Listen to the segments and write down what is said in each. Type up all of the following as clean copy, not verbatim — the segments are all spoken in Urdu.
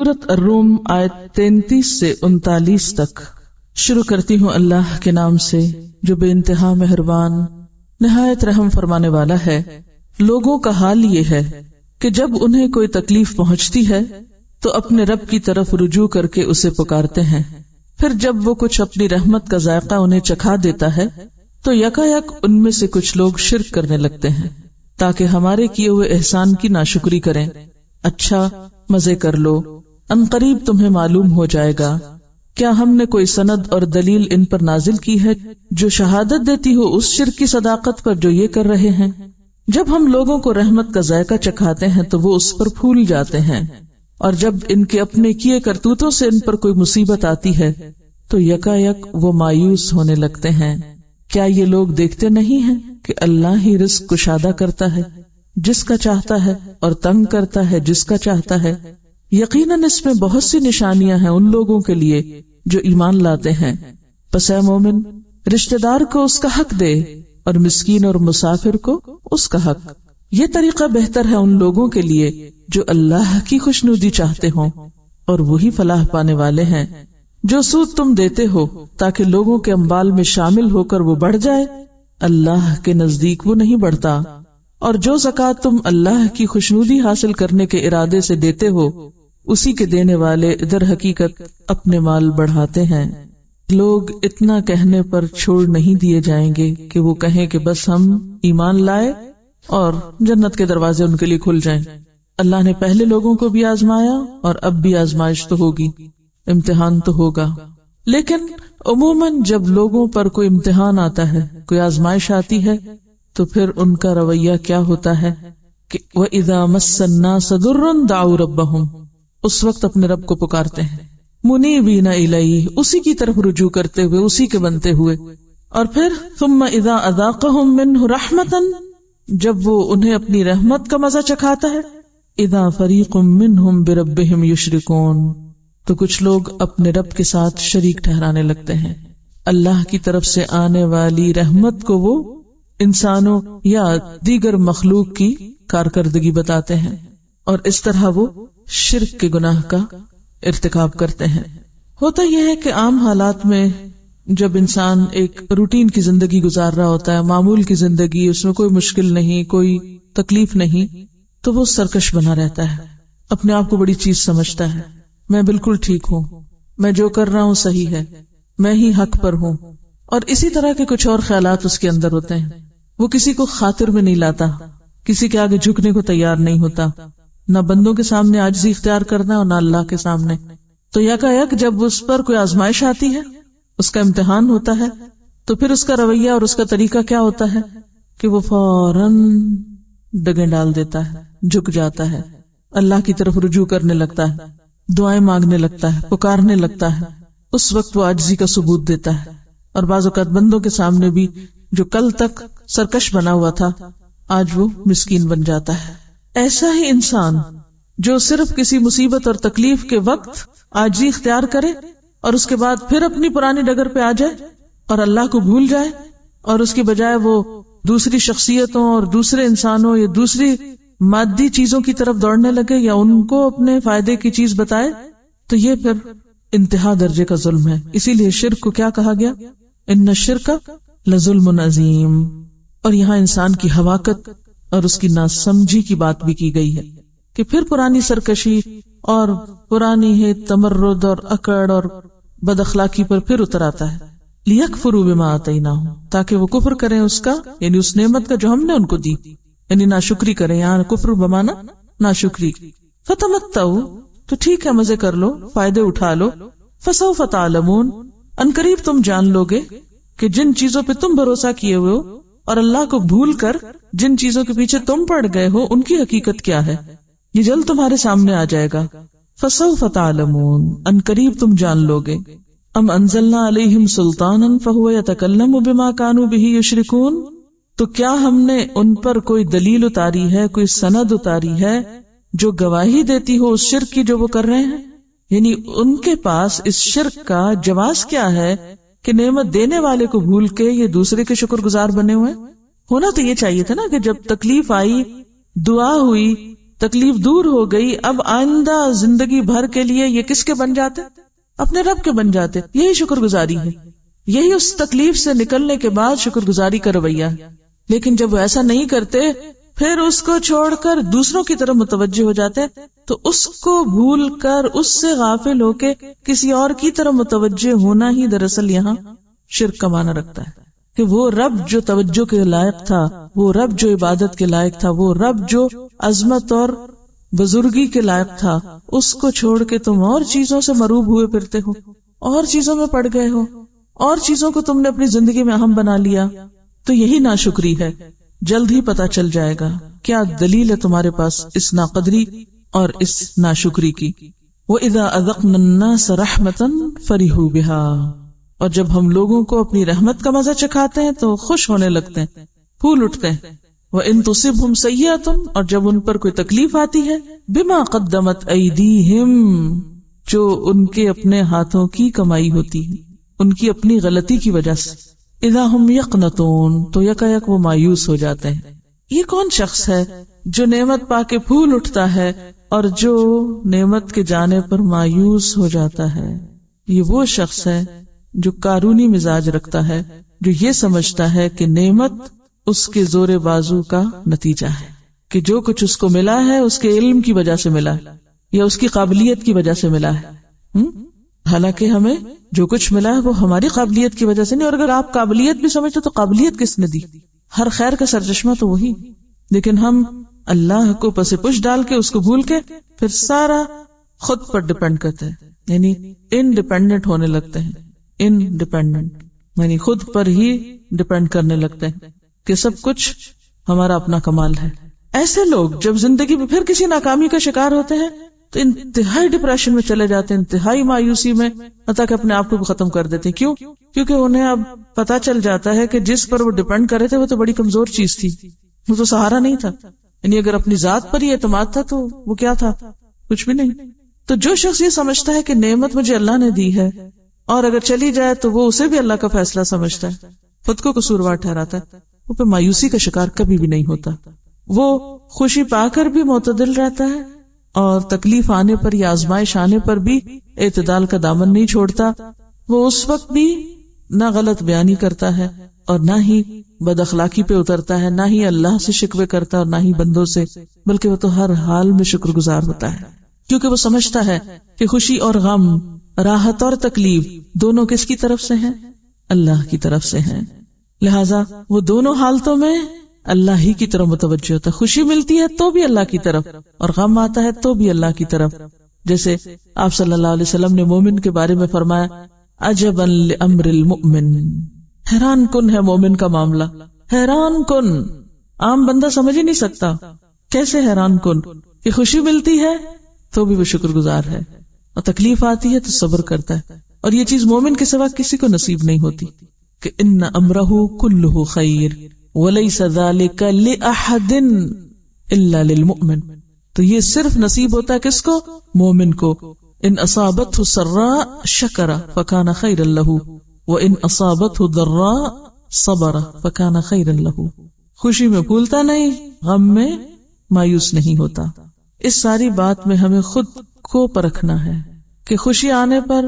سورۃ الروم آیت 33 سے 39 تک۔ شروع کرتی ہوں اللہ کے نام سے جو بے انتہا مہربان نہایت رحم فرمانے والا ہے۔ لوگوں کا حال یہ ہے کہ جب انہیں کوئی تکلیف پہنچتی ہے تو اپنے رب کی طرف رجوع کر کے اسے پکارتے ہیں، پھر جب وہ کچھ اپنی رحمت کا ذائقہ انہیں چکھا دیتا ہے تو یکایک ان میں سے کچھ لوگ شرک کرنے لگتے ہیں تاکہ ہمارے کیے ہوئے احسان کی ناشکری کریں۔ اچھا مزے کر لو، ان قریب تمہیں معلوم ہو جائے گا۔ کیا ہم نے کوئی سند اور دلیل ان پر نازل کی ہے جو شہادت دیتی ہو اس شرک کی صداقت پر جو یہ کر رہے ہیں؟ جب ہم لوگوں کو رحمت کا ذائقہ چکھاتے ہیں تو وہ اس پر پھول جاتے ہیں، اور جب ان کے اپنے کیے کرتوتوں سے ان پر کوئی مصیبت آتی ہے تو یکایک وہ مایوس ہونے لگتے ہیں۔ کیا یہ لوگ دیکھتے نہیں ہیں کہ اللہ ہی رزق کشادہ کرتا ہے جس کا چاہتا ہے اور تنگ کرتا ہے جس کا چاہتا ہے؟ یقیناً اس میں بہت سی نشانیاں ہیں ان لوگوں کے لیے جو ایمان لاتے ہیں۔ پس اے مومن، رشتہ دار کو اس کا حق دے اور مسکین اور مسافر کو اس کا حق۔ یہ طریقہ بہتر ہے ان لوگوں کے لیے جو اللہ کی خوشنودی چاہتے ہوں، اور وہی فلاح پانے والے ہیں۔ جو سود تم دیتے ہو تاکہ لوگوں کے اموال میں شامل ہو کر وہ بڑھ جائے، اللہ کے نزدیک وہ نہیں بڑھتا، اور جو زکوٰۃ تم اللہ کی خوشنودی حاصل کرنے کے ارادے سے دیتے ہو اسی کے دینے والے در حقیقت اپنے مال بڑھاتے ہیں۔ لوگ اتنا کہنے پر چھوڑ نہیں دیے جائیں گے کہ وہ کہیں کہ بس ہم ایمان لائے اور جنت کے دروازے ان کے لیے کھل جائیں۔ اللہ نے پہلے لوگوں کو بھی آزمایا اور اب بھی آزمائش تو ہوگی، امتحان تو ہوگا، لیکن عموماً جب لوگوں پر کوئی امتحان آتا ہے، کوئی آزمائش آتی ہے، تو پھر ان کا رویہ کیا ہوتا ہے کہ وَإِذَا مَسَّ النَّاسَ ضُرٌّ دَعَوْا رَبَّهُمْ، اس وقت اپنے رب کو پکارتے ہیں، مُنِيبِينَ إِلَيْهِ، اسی کی طرف رجوع کرتے ہوئے، اسی کے بنتے ہوئے۔ اور پھر ثُمَّ إِذَا أَذَاقَهُم مِّنْهُ رَحْمَةً، جب وہ انہیں اپنی رحمت کا مزہ چکھاتا ہے، إِذَا فَرِيقٌ مِّنْهُمْ بِرَبِّهِمْ يُشْرِكُونَ، تو کچھ لوگ اپنے رب کے ساتھ شریک ٹھہرانے لگتے ہیں۔ اللہ کی طرف سے آنے والی رحمت کو وہ انسانوں یا دیگر مخلوق کی کارکردگی بتاتے ہیں، اور اس طرح وہ شرک کے گناہ کا ارتکاب کرتے ہیں۔ ہوتا یہ ہے کہ عام حالات میں جب انسان ایک روٹین کی زندگی گزار رہا ہوتا ہے، معمول کی زندگی، اس میں کوئی مشکل نہیں، کوئی تکلیف نہیں، تو وہ سرکش بنا رہتا ہے، اپنے آپ کو بڑی چیز سمجھتا ہے، میں بالکل ٹھیک ہوں، میں جو کر رہا ہوں صحیح ہے، میں ہی حق پر ہوں، اور اسی طرح کے کچھ اور خیالات اس کے اندر ہوتے ہیں۔ وہ کسی کو خاطر میں نہیں لاتا، کسی کے آگے جھکنے کو تیار نہیں ہوتا، نہ بندوں کے سامنے عاجزی اختیار کرنا اور نہ اللہ کے سامنے۔ تو یکایک جب اس پر کوئی آزمائش آتی ہے، اس کا امتحان ہوتا ہے، تو پھر اس کا رویہ اور اس کا طریقہ کیا ہوتا ہے کہ وہ فوراً ڈگیں ڈال دیتا ہے، جھک جاتا ہے، اللہ کی طرف رجوع کرنے لگتا ہے، دعائیں مانگنے لگتا ہے، پکارنے لگتا ہے۔ اس وقت وہ عاجزی کا ثبوت دیتا ہے، اور بعض اوقات بندوں کے سامنے بھی جو کل تک سرکش بنا ہوا تھا آج وہ مسکین بن جاتا ہے۔ ایسا ہی انسان جو صرف کسی مصیبت اور تکلیف کے وقت عاجزی اختیار کرے اور اس کے بعد پھر اپنی پرانی ڈگر پہ آ جائے اور اللہ کو بھول جائے، اور اس کی بجائے وہ دوسری شخصیتوں اور دوسرے انسانوں یا دوسری مادی چیزوں کی طرف دوڑنے لگے یا ان کو اپنے فائدے کی چیز بتائے، تو یہ پھر انتہا درجے کا ظلم ہے۔ اسی لیے شرک کو کیا کہا گیا؟ ان الشرک لظلم عظیم۔ اور یہاں انسان کی حماقت اور اس کی ناسمجھی کی بات بھی کی گئی ہے کہ پھر پرانی سرکشی اور پرانی ہے تمرد اور اکڑ اور بد اخلاقی پر پھر اتر آتا ہے۔ لیکفروا بما آتیناہم، تاکہ وہ کفر کریں اس کا، یعنی اس نعمت کا جو ہم نے ان کو دی، یعنی ناشکری کریں، یہاں کفر بمانا ناشکری۔ فتمتعوا، تو ٹھیک ہے مزے کر لو، فائدے اٹھا لو، فسوف تعلمون، ان قریب تم جان لوگے کہ جن چیزوں پہ تم بھروسہ کیے ہوئے ہو اور اللہ کو بھول کر جن چیزوں کے پیچھے تم پڑ گئے ہو ان کی حقیقت کیا ہے، یہ جلد تمہارے سامنے آ جائے گا۔ فسوف تعلمون، ان قریب تم جان لوگے۔ ام انزلنا علیہم سلطانا فہو یتکلم بما کانوا بہ یشرکون، تو کیا ہم نے ان پر کوئی دلیل اتاری ہے، کوئی سند اتاری ہے جو گواہی دیتی ہو اس شرک کی جو وہ کر رہے ہیں؟ یعنی ان کے پاس اس شرک کا جواز کیا ہے کہ نعمت دینے والے کو بھول کے یہ دوسرے کے شکر گزار بنے ہوئے؟ ہونا تو یہ چاہیے تھا نا کہ جب تکلیف آئی، دعا ہوئی، تکلیف دور ہو گئی، اب آئندہ زندگی بھر کے لیے یہ کس کے بن جاتے؟ اپنے رب کے بن جاتے. یہی شکر گزاری ہے، یہی اس تکلیف سے نکلنے کے بعد شکر گزاری کا رویہ ہے. لیکن جب وہ ایسا نہیں کرتے، پھر اس کو چھوڑ کر دوسروں کی طرف متوجہ ہو جاتے ہیں، تو اس کو بھول کر اس سے غافل ہو کے کسی اور کی طرف متوجہ ہونا ہی دراصل یہاں شرک کا معنی رکھتا ہے. کہ وہ رب جو توجہ کے لائق تھا، وہ رب جو عبادت کے لائق تھا، وہ رب جو عظمت اور بزرگی کے لائق تھا، اس کو چھوڑ کے تم اور چیزوں سے مروب ہوئے پھرتے ہو، اور چیزوں میں پڑ گئے ہو، اور چیزوں کو تم نے اپنی زندگی میں اہم بنا لیا. تو یہی ناشکری ہے. جلد ہی پتا چل جائے گا کیا دلیل ہے تمہارے پاس اس ناقدری اور اس ناشکری کی. وَإِذَا أَذَقْنَا النَّاسَ رَحْمَةً فَرِحُوا بِهَا، اور جب ہم لوگوں کو اپنی رحمت کا مزہ چکھاتے ہیں تو خوش ہونے لگتے ہیں، پھول اٹھتے ہیں. وَإِن تُصِبْهُمْ سَيِّئَةٌ، اور جب ان پر کوئی تکلیف آتی ہے، بِمَا قَدَّمَتْ أَيْدِيهِمْ، جو ان کے اپنے ہاتھوں کی کمائی ہوتی ہے، ان کی اپنی غلطی کی وجہ سے، اِذَا هُمْ يَقْنَطُونَ، تو یکا یک وہ مایوس ہو جاتے ہیں. یہ کون شخص ہے جو نعمت پا کے پھول اٹھتا ہے اور جو نعمت کے جانے پر مایوس ہو جاتا ہے؟ یہ وہ شخص ہے جو قارونی مزاج رکھتا ہے، جو یہ سمجھتا ہے کہ نعمت اس کے زور بازو کا نتیجہ ہے، کہ جو کچھ اس کو ملا ہے اس کے علم کی وجہ سے ملا ہے یا اس کی قابلیت کی وجہ سے ملا ہے. حالانکہ ہمیں جو کچھ ملا ہے وہ ہماری قابلیت کی وجہ سے نہیں. اور اگر آپ قابلیت بھی سمجھتے تو قابلیت کس نے دی؟ ہر خیر کا سرچشمہ تو وہی. لیکن ہم اللہ کو پس پش ڈال کے، اس کو بھول کے، پھر سارا خود پر ڈپینڈ کرتے ہیں، یعنی انڈیپینڈنٹ ہونے لگتے ہیں. انڈیپینڈنٹ یعنی خود پر ہی ڈیپینڈ کرنے لگتے ہیں کہ سب کچھ ہمارا اپنا کمال ہے. ایسے لوگ جب زندگی میں پھر کسی ناکامی کا شکار ہوتے ہیں تو انتہائی ڈپریشن میں چلے جاتے ہیں، انتہائی مایوسی میں، حتیٰ کہ اپنے آپ کو بھی ختم کر دیتے ہیں. کیوں؟ کیونکہ انہیں اب پتا چل جاتا ہے کہ جس پر وہ ڈیپینڈ کر رہے تھے وہ تو بڑی کمزور چیز تھی، وہ تو سہارا نہیں تھا. یعنی اگر اپنی ذات پر ہی اعتماد تھا تو وہ کیا تھا؟ کچھ بھی نہیں. تو جو شخص یہ سمجھتا ہے کہ نعمت مجھے اللہ نے دی ہے اور اگر چلی جائے تو وہ اسے بھی اللہ کا فیصلہ سمجھتا ہے، خود کو قصوروار ٹھہراتا ہے، وہ پہ مایوسی کا شکار کبھی بھی نہیں ہوتا. وہ خوشی پا کر بھی معتدل رہتا ہے اور تکلیف آنے پر یا آزمائش آنے پر بھی اعتدال کا دامن نہیں چھوڑتا. وہ اس وقت بھی نہ غلط بیانی کرتا ہے اور نہ ہی بد اخلاقی پہ اترتا ہے، نہ ہی اللہ سے شکوے کرتا اور نہ ہی بندوں سے، بلکہ وہ تو ہر حال میں شکر گزار ہوتا ہے، کیونکہ وہ سمجھتا ہے کہ خوشی اور غم، راحت اور تکلیف دونوں کس کی طرف سے ہیں؟ اللہ کی طرف سے ہیں. لہذا وہ دونوں حالتوں میں اللہ ہی کی طرف متوجہ ہوتا ہے. خوشی ملتی ہے تو بھی اللہ کی طرف، اور غم آتا ہے تو بھی اللہ کی طرف. جیسے آپ صلی اللہ علیہ وسلم نے مومن کے بارے میں فرمایا، عجبا لامر المؤمن، حیران کن ہے مومن کا معاملہ، حیران کن. عام بندہ سمجھ ہی نہیں سکتا کیسے حیران کن، کہ خوشی ملتی ہے تو بھی وہ شکر گزار ہے اور تکلیف آتی ہے تو صبر کرتا ہے. اور یہ چیز مومن کے سوا کسی کو نصیب نہیں ہوتی کہ ان امرہ کلہ خیر ولیس ذلک لأحد الا للمؤمن. تو یہ صرف نصیب ہوتا ہے کس کو؟ مومن کو. ان اصابتہ سراء شکر فکان خیرا لہ وان اصابتہ ضراء صبر فکان خیرا لہ. خوشی میں پھولتا نہیں، غم میں مایوس نہیں ہوتا. اس ساری بات میں ہمیں خود کو پرکھنا ہے کہ خوشی آنے پر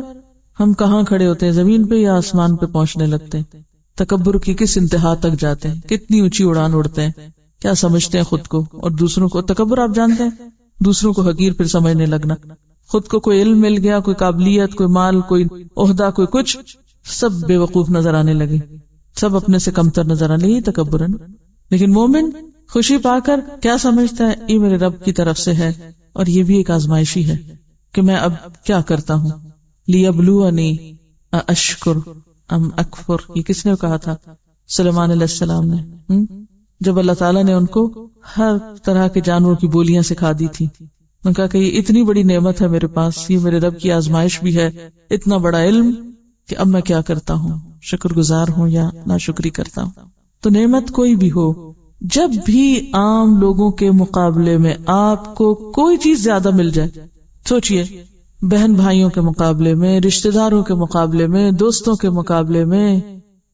ہم کہاں کھڑے ہوتے ہیں، زمین پہ یا آسمان پہ پہنچنے لگتے ہیں، تکبر کی کس انتہا تک جاتے ہیں، کتنی اونچی اڑان اڑتے ہیں، کیا سمجھتے ہیں خود کو اور دوسروں کو. تکبر آپ جانتے ہیں، دوسروں کو حقیر پھر سمجھنے لگنا. خود کو کوئی علم مل گیا، کوئی قابلیت، کوئی مال، کوئی عہدہ، کوئی کچھ، سب بے وقوف نظر آنے لگے، سب اپنے سے کمتر نظر آنے لگے. تکبرن. لیکن مومن خوشی پا کر کیا سمجھتا ہے؟ یہ میرے رب کی طرف سے ہے اور یہ بھی ایک آزمائشی ہے کہ میں اب کیا کرتا ہوں. لیبلونی اشکر ام اکفر. یہ کس نے کہا تھا؟ سلیمان علیہ السلام نے، جب اللہ تعالیٰ نے ان کو ہر طرح کے جانوروں کی بولیاں سکھا دی تھی. ان کا کہ یہ اتنی بڑی نعمت ہے میرے پاس، یہ میرے رب کی آزمائش بھی ہے، اتنا بڑا علم، کہ اب میں کیا کرتا ہوں، شکر گزار ہوں یا ناشکری کرتا ہوں. تو نعمت کوئی بھی ہو، جب بھی عام لوگوں کے مقابلے میں آپ کو کوئی چیز زیادہ مل جائے، سوچئے بہن بھائیوں کے مقابلے میں، رشتہ داروں کے مقابلے میں، دوستوں کے مقابلے میں،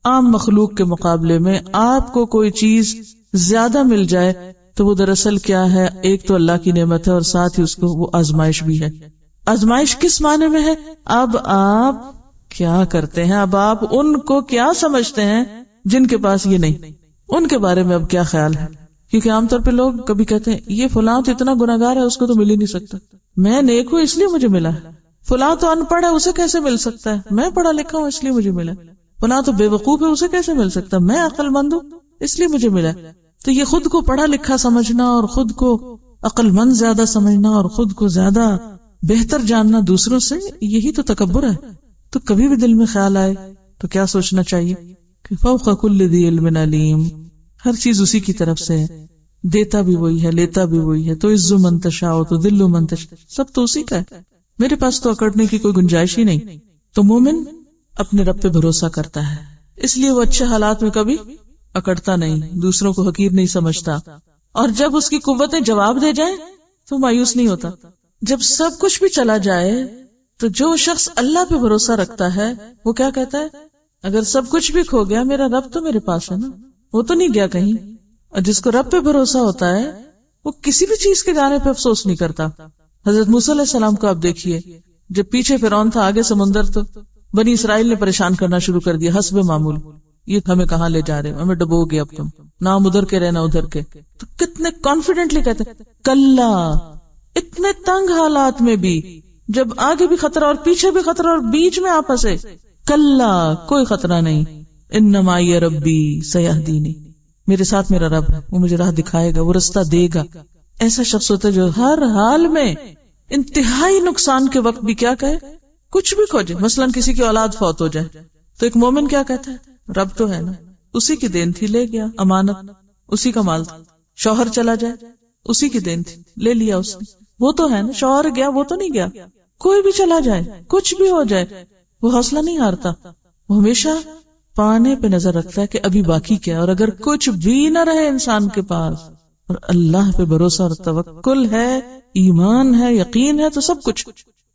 عام مخلوق کے مقابلے میں آپ کو کوئی چیز زیادہ مل جائے تو وہ دراصل کیا ہے، ایک تو اللہ کی نعمت ہے اور ساتھ ہی اس کو وہ آزمائش بھی ہے. آزمائش کس معنی میں ہے؟ اب آپ کیا کرتے ہیں، اب آپ ان کو کیا سمجھتے ہیں جن کے پاس یہ نہیں، ان کے بارے میں اب کیا خیال ہے. کیونکہ عام طور پہ لوگ کبھی کہتے ہیں یہ فلاں تو اتنا گناہگار ہے اس کو تو مل ہی نہیں سکتا، میں نیک ہوں اس لیے مجھے ملا ہے. فلاں تو ان پڑھ ہے اسے کیسے مل سکتا ہے، میں پڑھا لکھا ہوں اس لیے مجھے ملا. فلاں تو بے وقوف ہے اسے کیسے مل سکتا ہے، میں عقل مند ہوں اس لیے مجھے ملا. تو یہ خود کو پڑھا لکھا سمجھنا اور خود کو عقل مند زیادہ سمجھنا اور خود کو زیادہ بہتر جاننا دوسروں سے، یہی تو تکبر ہے. تو کبھی بھی دل میں خیال آئے تو کیا سوچنا چاہیے کہ فوق کل ذی علم علیم، ہر چیز اسی کی طرف سے ہے، دیتا بھی وہی ہے لیتا بھی وہی ہے. تو عز من تشاء تو ذل من تشاء، سب تو اسی کا ہے، میرے پاس تو اکڑنے کی کوئی گنجائش ہی نہیں. تو مومن اپنے رب پہ بھروسہ کرتا ہے، اس لیے وہ اچھے حالات میں کبھی اکڑتا نہیں، دوسروں کو حقیر نہیں سمجھتا. اور جب اس کی قوتیں جواب دے جائیں تو مایوس نہیں ہوتا. جب سب کچھ بھی چلا جائے تو جو شخص اللہ پہ بھروسہ رکھتا ہے وہ کیا کہتا ہے، اگر سب کچھ بھی کھو گیا میرا رب تو میرے پاس ہے نا، وہ تو نہیں گیا کہیں. اور جس کو رب پہ بھروسہ ہوتا ہے وہ کسی بھی چیز کے جانے پہ افسوس نہیں کرتا. حضرت موسیٰ علیہ السلام کو آپ دیکھیے، جب پیچھے فرعون تھا آگے سمندر، تو بنی اسرائیل نے پریشان کرنا شروع کر دیا حسب معمول، یہ ہمیں کہاں لے جا رہے ہو، ہمیں ڈبو گے اب تم، نہ ادھر کے رہنا ادھر کے. تو کتنے کانفیڈنٹلی کہتے کلا، اتنے تنگ حالات میں بھی، جب آگے بھی خطرہ اور پیچھے بھی خطرہ اور بیچ میں آپ پھنسے، کلا کوئی خطرہ نہیں، انما معی ربی سیہدینی، میرے ساتھ میرا رب ہے، وہ مجھے راہ دکھائے گا، وہ رستہ دے گا. ایسا شخص ہوتا ہے جو ہر حال میں انتہائی نقصان کے وقت بھی کیا کہے، کچھ بھی کھوجے. مثلا کسی کی اولاد فوت ہو جائے تو ایک مومن کیا کہتا ہے، رب تو ہے نا، اسی کی دین تھی، لے گیا، امانت اسی کا مال تھا. شوہر چلا جائے اسی کی دین تھی، لے لیا اس نے، وہ تو ہے نا، شوہر گیا وہ تو نہیں گیا. کوئی بھی چلا جائے، کچھ بھی ہو جائے، وہ حوصلہ نہیں ہارتا، وہ ہمیشہ پانے پہ نظر رکھتا ہے کہ ابھی باقی کیا. اور اگر کچھ بھی نہ رہے انسان کے پاس اور اللہ پہ بھروسہ اور توکل ہے، ایمان ہے، یقین ہے، تو سب کچھ.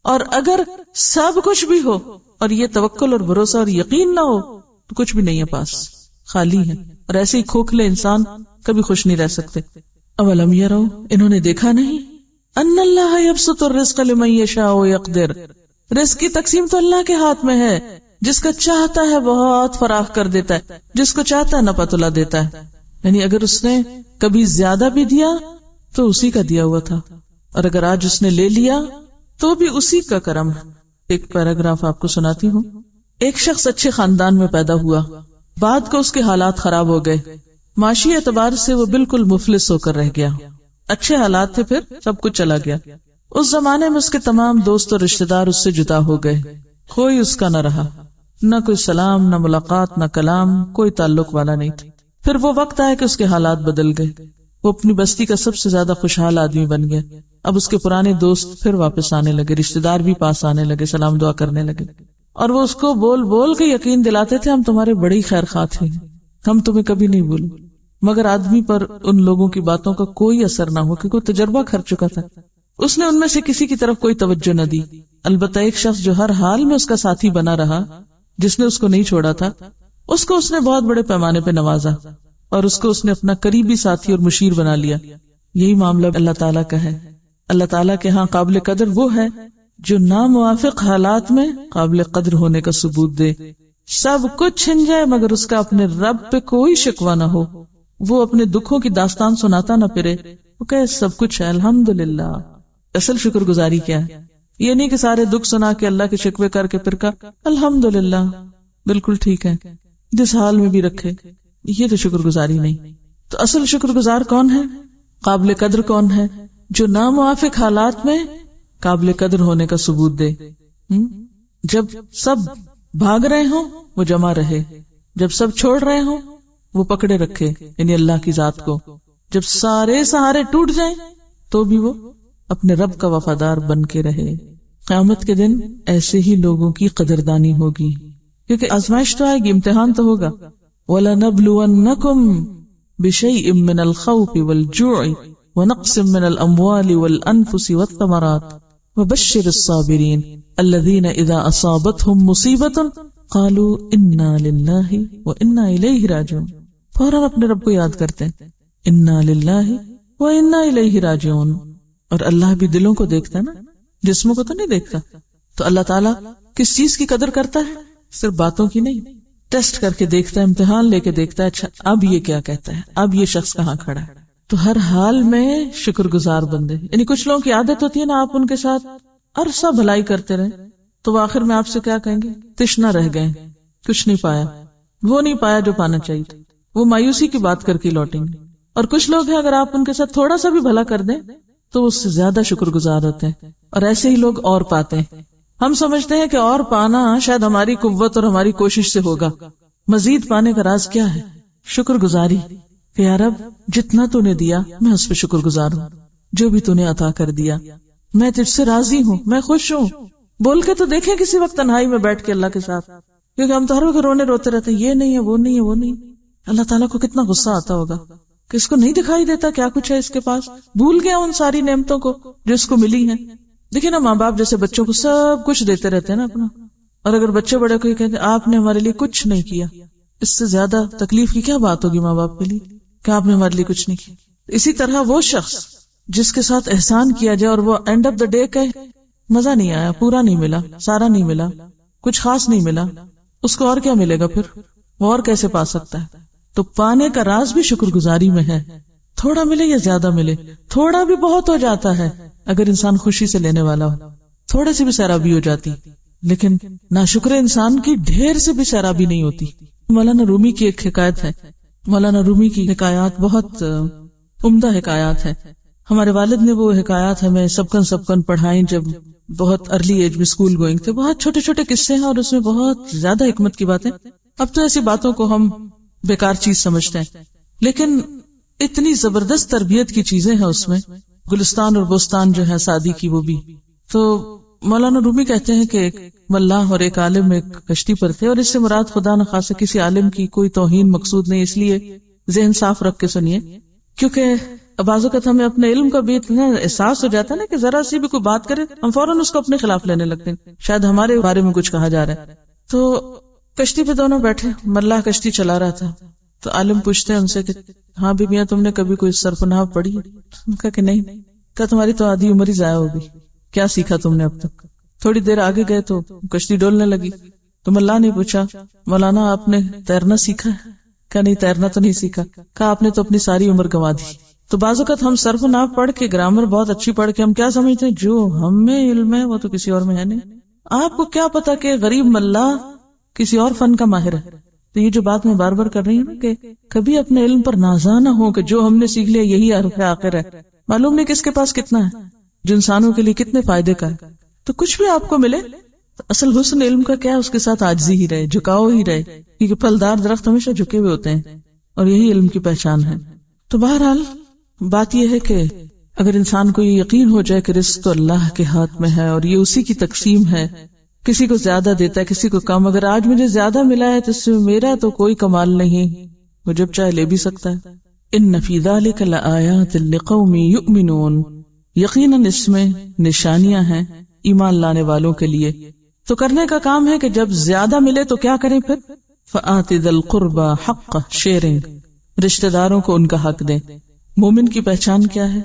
اور اگر سب کچھ بھی ہو اور یہ توکل اور بھروسہ اور یقین نہ ہو تو کچھ بھی نہیں ہے، پاس خالی ہے. اور ایسے ہی کھوکھلے انسان کبھی خوش نہیں رہ سکتے. اولم یروا، انہوں نے دیکھا نہیں، ان اللہ یبسط الرزق لمن یشاء ویقدر، رزق کی تقسیم تو اللہ کے ہاتھ میں ہے، جس کا چاہتا ہے بہت فراخ کر دیتا ہے، جس کو چاہتا ہے نپتلا دیتا ہے. یعنی اگر اس نے کبھی زیادہ بھی دیا تو اسی کا دیا ہوا تھا، اور اگر آج اس نے لے لیا تو بھی اسی کا کرم. ایک پیراگراف آپ کو سناتی ہوں. ایک شخص اچھے خاندان میں پیدا ہوا، بعد کو اس کے حالات خراب ہو گئے، معاشی اعتبار سے وہ بالکل مفلس ہو کر رہ گیا. اچھے حالات تھے، پھر سب کچھ چلا گیا. اس زمانے میں اس کے تمام دوست اور رشتہ دار اس سے جدا ہو گئے، کوئی اس کا نہ رہا، نہ کوئی سلام، نہ ملاقات، نہ کلام، کوئی تعلق والا نہیں تھا. پھر وہ وقت آیا کہ اس کے حالات بدل گئے، وہ اپنی بستی کا سب سے زیادہ خوشحال آدمی بن گیا. اب اس کے پرانے دوست پھر واپس آنے لگے، رشتہ دار بھی پاس آنے لگے، سلام دعا کرنے لگے، اور وہ اس کو بول بول کے یقین دلاتے تھے ہم تمہارے بڑے ہی خیر خواہ تھے، ہم تمہیں کبھی نہیں بھولیں. مگر آدمی پر ان لوگوں کی باتوں کا کوئی اثر نہ ہو، کیونکہ وہ تجربہ کر چکا تھا. اس نے ان میں سے کسی کی طرف کوئی توجہ نہ دی. البتہ ایک شخص جو ہر حال میں اس کا ساتھی بنا رہا، جس نے اس کو نہیں چھوڑا تھا، اس کو اس نے بہت بڑے پیمانے پہ نوازا اور اس کو اس نے اپنا قریبی ساتھی اور مشیر بنا لیا. یہی معاملہ اللہ تعالیٰ کا ہے. اللہ تعالیٰ کے ہاں قابل قدر وہ ہے جو ناموافق حالات میں قابل قدر ہونے کا ثبوت دے. سب کچھ چھن جائے مگر اس کا اپنے رب پہ کوئی شکوہ نہ ہو، وہ اپنے دکھوں کی داستان سناتا نہ پھرے، وہ کہے سب کچھ ہے الحمدللہ. اصل شکر گزاری کیا ہے؟ یہ نہیں کہ سارے دکھ سنا کے اللہ کے شکوے کر کے پھر کہا الحمدللہ بالکل ٹھیک ہے، جس حال میں بھی رکھے، یہ تو شکر گزاری نہیں. تو اصل شکر گزار کون ہے؟ قابل قدر کون ہے؟ جو ناموافق حالات میں قابل قدر ہونے کا ثبوت دے. جب سب بھاگ رہے ہوں وہ جمع رہے، جب سب چھوڑ رہے ہوں وہ پکڑے رکھے، یعنی اللہ کی ذات کو. جب سارے سہارے ٹوٹ جائیں تو بھی وہ اپنے رب کا وفادار بن کے رہے. قیامت کے دن ایسے ہی لوگوں کی قدردانی ہوگی، کیونکہ آزمائش تو آئے گی، امتحان تو ہوگا. وَلَنَبْلُوَنَّكُمْ بِشَيْءٍ مِّنَ الْخَوْفِ وَالْجُوعِ وَنَقْصٍ مِّنَ الْأَمْوَالِ وَالْأَنفُسِ وَالثَّمَرَاتِ وَبَشِّرِ الصَّابِرِينَ الَّذِينَ إِذَا أَصَابَتْهُمْ مُصِيبَةٌ قَالُوا إِنَّا لِلَّهِ وَإِنَّا إِلَيْهِ رَاجِعُونَ. فوراً اپنے رب کو یاد کرتے ہیں، اِنَّا لِلَّهِ وَإِنَّا إِلَيْهِ رَاجِعُونَ. اور اللہ بھی دلوں کو دیکھتا ہے نا، جسموں کو تو نہیں دیکھتا. تو اللہ تعالیٰ کس چیز کی قدر کرتا ہے؟ صرف باتوں کی نہیں، ٹیسٹ کر کے دیکھتا ہے، امتحان لے کے دیکھتا ہے. اچھا اب یہ کیا کہتا ہے، اب یہ شخص کہاں کھڑا ہے. تو ہر حال میں شکر گزار بندے. یعنی کچھ لوگوں کی عادت ہوتی ہے نا، آپ ان کے ساتھ عرصہ بھلائی کرتے رہے تو وہ آخر میں آپ سے کیا کہیں گے؟ تشنا رہ گئے، کچھ نہیں پایا، وہ نہیں پایا جو پانا چاہیے تھا. وہ مایوسی کی بات کر کے لوٹیں گے. اور کچھ لوگ ہیں اگر آپ ان کے ساتھ تھوڑا سا بھی بھلا کر دیں تو اس سے زیادہ شکر گزار ہوتے ہیں. اور ایسے ہی لوگ اور پاتے ہیں. ہم سمجھتے ہیں کہ اور پانا شاید ہماری قوت اور ہماری کوشش سے ہوگا. مزید پانے کا راز کیا ہے؟ شکر گزاری. کہ یا رب جتنا تو نے دیا میں اس پہ شکر گزار ہوں، جو بھی تو نے عطا کر دیا میں تجھ سے راضی ہوں، میں خوش ہوں. بول کے تو دیکھیں کسی وقت تنہائی میں بیٹھ کے اللہ کے ساتھ، کیونکہ ہم تو ہر وقت روتے رہتے ہیں یہ نہیں ہے وہ نہیں ہے وہ نہیں. اللہ تعالیٰ کو کتنا غصہ آتا ہوگا کہ اس کو نہیں دکھائی دیتا کیا کچھ ہے اس کے پاس، بھول گیا ان ساری نعمتوں کو جو اس کو ملی ہیں. دیکھیں نا ماں باپ جیسے بچوں کو سب کچھ دیتے رہتے ہیں نا اپنا، اور اگر بچے بڑے کو کہتے ہیں آپ نے ہمارے لیے کچھ نہیں کیا، اس سے زیادہ تکلیف کی کیا بات ہوگی ماں باپ کے لیے کہ آپ نے ہمارے لیے کچھ نہیں کیا. اسی طرح وہ شخص جس کے ساتھ احسان کیا جائے اور وہ اینڈ آف دا ڈے کہ مزہ نہیں آیا، پورا نہیں ملا، سارا نہیں ملا، کچھ خاص نہیں ملا، اس کو اور کیا ملے گا پھر؟ وہ اور کیسے پا سکتا ہے؟ تو پانے کا راز بھی شکر گزاری میں ہے. تھوڑا ملے یا زیادہ ملے، تھوڑا بھی بہت ہو جاتا ہے اگر انسان خوشی سے لینے والا ہو، تھوڑے سے بھی سیرابی ہو جاتی. لیکن ناشکر انسان کی ڈھیر سے بھی سیرابی نہیں ہوتی. مولانا رومی کی ایک حکایت ہے. مولانا رومی کی حکایات بہت عمدہ حکایات ہیں. ہمارے والد نے وہ حکایات ہمیں سبکن پڑھائیں جب بہت ارلی ایج میں اسکول گوئنگ تھے. بہت چھوٹے چھوٹے قصے ہیں اور اس میں بہت زیادہ حکمت کی باتیں. اب تو ایسی باتوں کو ہم بیکار چیز سمجھتے ہیں، لیکن اتنی زبردست تربیت کی چیزیں ہیں اس میں. گلستان اور بوستان جو ہے سعدی کی وہ بھی. تو مولانا رومی کہتے ہیں کہ ایک ملاح اور ایک عالم ایک کشتی پر تھے، اور اس سے مراد خدا نخواستہ کسی عالم کی کوئی توہین مقصود نہیں، اس لیے ذہن صاف رکھ کے سنیے، کیونکہ بعض اوقات ہمیں اپنے علم کا بھی اتنا احساس ہو جاتا ہے نا کہ ذرا سی بھی کوئی بات کرے ہم فوراً اس کو اپنے خلاف لینے لگتے ہیں، شاید ہمارے بارے میں کچھ کہا جا رہا ہے. تو کشتی پہ دونوں بیٹھے، ملاح کشتی چلا رہا تھا. تو عالم پوچھتے ہیں ان سے کہ ہاں بیبیاں تم نے کبھی کوئی صرف نحو پڑھی؟ کہا کہ نہیں. کہا تمہاری تو آدھی عمر ہی ضائع ہوگی، کیا سیکھا تم نے اب تک؟ تھوڑی دیر آگے گئے تو کشتی ڈولنے لگی. تو ملاح نے پوچھا مولانا آپ نے تیرنا سیکھا ہے؟ کہا نہیں تیرنا تو نہیں سیکھا. کہا آپ نے تو اپنی ساری عمر گنوا دی. تو بعض اوقات ہم صرف نحو پڑھ کے گرامر بہت اچھی پڑھ کے ہم کیا سمجھتے ہیں جو ہمیں علم ہے وہ تو کسی اور میں ہے نہیں. آپ کو کیا پتا کہ غریب ملاح کسی اور فن کا ماہر ہے. تو یہ جو بات میں بار بار کر رہی ہوں نا کہ کبھی اپنے علم پر نازا نہ ہو کہ جو ہم نے سیکھ لیا یہی حرف آخر ہے. معلوم نہیں کس کے پاس کتنا ہے، جو انسانوں کے لیے کتنے فائدے کا ہے. تو کچھ بھی آپ کو ملے تو اصل حسن علم کا کیا ہے، اس کے ساتھ عاجزی ہی رہے، جھکاؤ ہی رہے، کیونکہ پھلدار درخت ہمیشہ جھکے ہوئے ہوتے ہیں اور یہی علم کی پہچان ہے. تو بہرحال بات یہ ہے کہ اگر انسان کو یہ یقین ہو جائے کہ رزق تو اللہ کے ہاتھ میں ہے اور یہ اسی کی تقسیم ہے، کسی کو زیادہ دیتا ہے کسی کو کم، اگر آج مجھے زیادہ ملا ہے تو اس میں میرا تو کوئی کمال نہیں، وہ جب چاہے لے بھی سکتا ہے. ان فی ذلک لآیات لقوم یؤمنون، یقیناً اس میں نشانیاں ہیں ایمان لانے والوں کے لیے. تو کرنے کا کام ہے کہ جب زیادہ ملے تو کیا کریں پھر؟ فآت ذی القربى حق شیئرنگ، رشتہ داروں کو ان کا حق دیں. مومن کی پہچان کیا ہے؟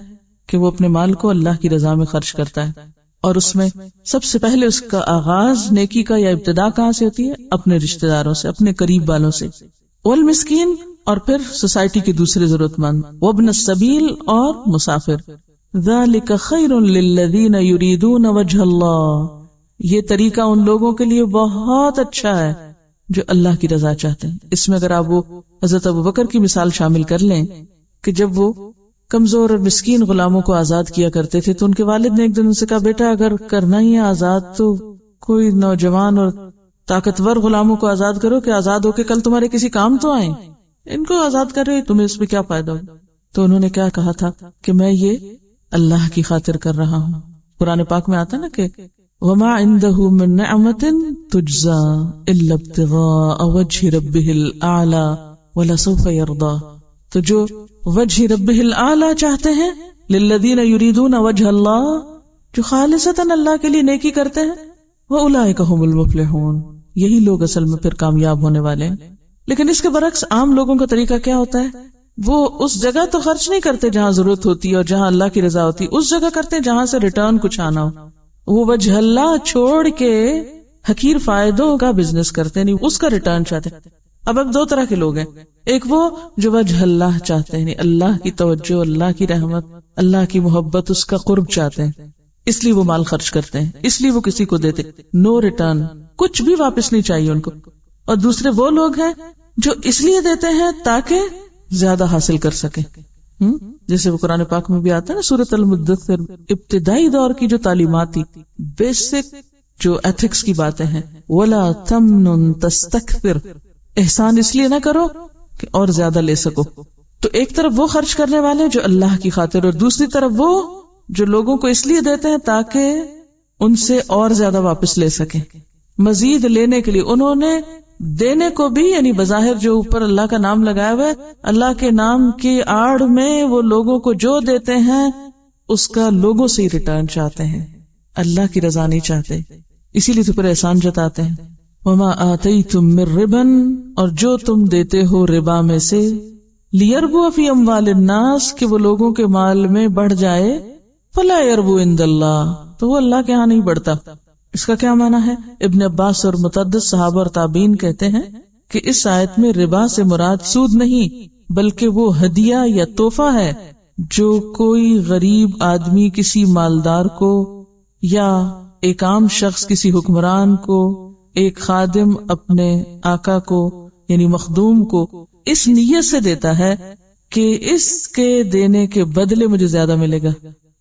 کہ وہ اپنے مال کو اللہ کی رضا میں خرچ کرتا ہے، اور اس میں سب سے پہلے اس کا آغاز نیکی کا یا ابتدا کہاں سے ہوتی ہے؟ اپنے رشتہ داروں سے، اپنے قریب والوں سے. والمسکین، اور پھر سوسائٹی کے دوسرے ضرورت مند، وابن السبیل، اور مسافر. ذالک خیر للذین یریدون وجہ اللہ، یہ طریقہ ان لوگوں کے لیے بہت اچھا ہے جو اللہ کی رضا چاہتے ہیں. اس میں اگر آپ وہ حضرت ابوبکر کی مثال شامل کر لیں کہ جب وہ کمزور اور مسکین غلاموں کو آزاد کیا کرتے تھے تو ان کے والد نے ایک دن ان سے کہا بیٹا اگر کرنا ہی ہے آزاد تو کوئی نوجوان اور طاقتور غلاموں کو آزاد کرو کہ آزاد ہو کے کل تمہارے کسی کام تو آئیں، ان کو آزاد کر رہے تمہیں اس میں کیا فائدہ ہو. تو انہوں نے کیا کہا تھا کہ میں یہ اللہ کی خاطر کر رہا ہوں. قرآن پاک میں آتا نا کہ وما عنده من نعمت تجزا الا ابتغاء وجه ربه الاعلى ولسوف يرضى. تو جو وجہ ربہ الاعلی چاہتے ہیں، للذین یریدون وجہ اللہ، جو خالصتاً اللہ کے لیے نیکی کرتے ہیں، وَأُولَئِكَ هُمُ الْمُفْلِحُونَ، یہی لوگ اصل میں پھر کامیاب ہونے والے ہیں. لیکن اس کے برعکس عام لوگوں کا طریقہ کیا ہوتا ہے وہ اس جگہ تو خرچ نہیں کرتے جہاں ضرورت ہوتی ہے اور جہاں اللہ کی رضا ہوتی، اس جگہ کرتے ہیں جہاں سے ریٹرن کچھ آنا ہو۔ وہ وجہ اللہ چھوڑ کے حقیر فائدوں کا بزنس کرتے نہیں، اس کا ریٹرن چاہتے ہیں۔ اب دو طرح کے لوگ ہیں، ایک وہ جو وجہ اللہ چاہتے ہیں، اللہ کی توجہ، اللہ کی رحمت، اللہ کی محبت، اس کا قرب چاہتے ہیں، اس لیے وہ مال خرچ کرتے ہیں، اس لیے وہ کسی کو دیتے، نو ریٹرن، کچھ بھی واپس نہیں چاہیے ان کو۔ اور دوسرے وہ لوگ ہیں جو اس لیے دیتے ہیں تاکہ زیادہ حاصل کر سکیں، جیسے وہ قرآن پاک میں بھی آتا ہے نا، سورۃ المدثر، ابتدائی دور کی جو تعلیمات تھی، بیسک جو ایتھکس کی باتیں ہیں، وَلَا تَمْنُن تَسْتَكْثِرْ، احسان اس لیے نہ کرو کہ اور زیادہ لے سکو۔ تو ایک طرف وہ خرچ کرنے والے جو اللہ کی خاطر، اور دوسری طرف وہ جو لوگوں کو اس لیے دیتے ہیں تاکہ ان سے اور زیادہ واپس لے سکیں، مزید لینے کے لیے۔ انہوں نے دینے کو بھی، یعنی بظاہر جو اوپر اللہ کا نام لگایا ہوا ہے، اللہ کے نام کی آڑ میں وہ لوگوں کو جو دیتے ہیں اس کا لوگوں سے ہی ریٹرن چاہتے ہیں، اللہ کی رضا نہیں چاہتے، اسی لیے تو پر احسان جتاتے ہیں۔ وما آتیتم من ربا، اور جو تم دیتے ہو ربا میں سے، لیربو فی اموال الناس، کہ وہ لوگوں کے مال میں بڑھ جائے، فلا یربو عند اللہ، تو وہ اللہ کے ہاں نہیں بڑھتا۔ اس کا کیا معنی ہے؟ ابن عباس اور متعدد صحابہ اور تابعین کہتے ہیں کہ اس آیت میں ربا سے مراد سود نہیں بلکہ وہ ہدیہ یا تحفہ ہے جو کوئی غریب آدمی کسی مالدار کو، یا ایک عام شخص کسی حکمران کو، ایک خادم اپنے آقا کو یعنی مخدوم کو اس نیت سے دیتا ہے کہ اس کے دینے کے بدلے مجھے زیادہ ملے گا،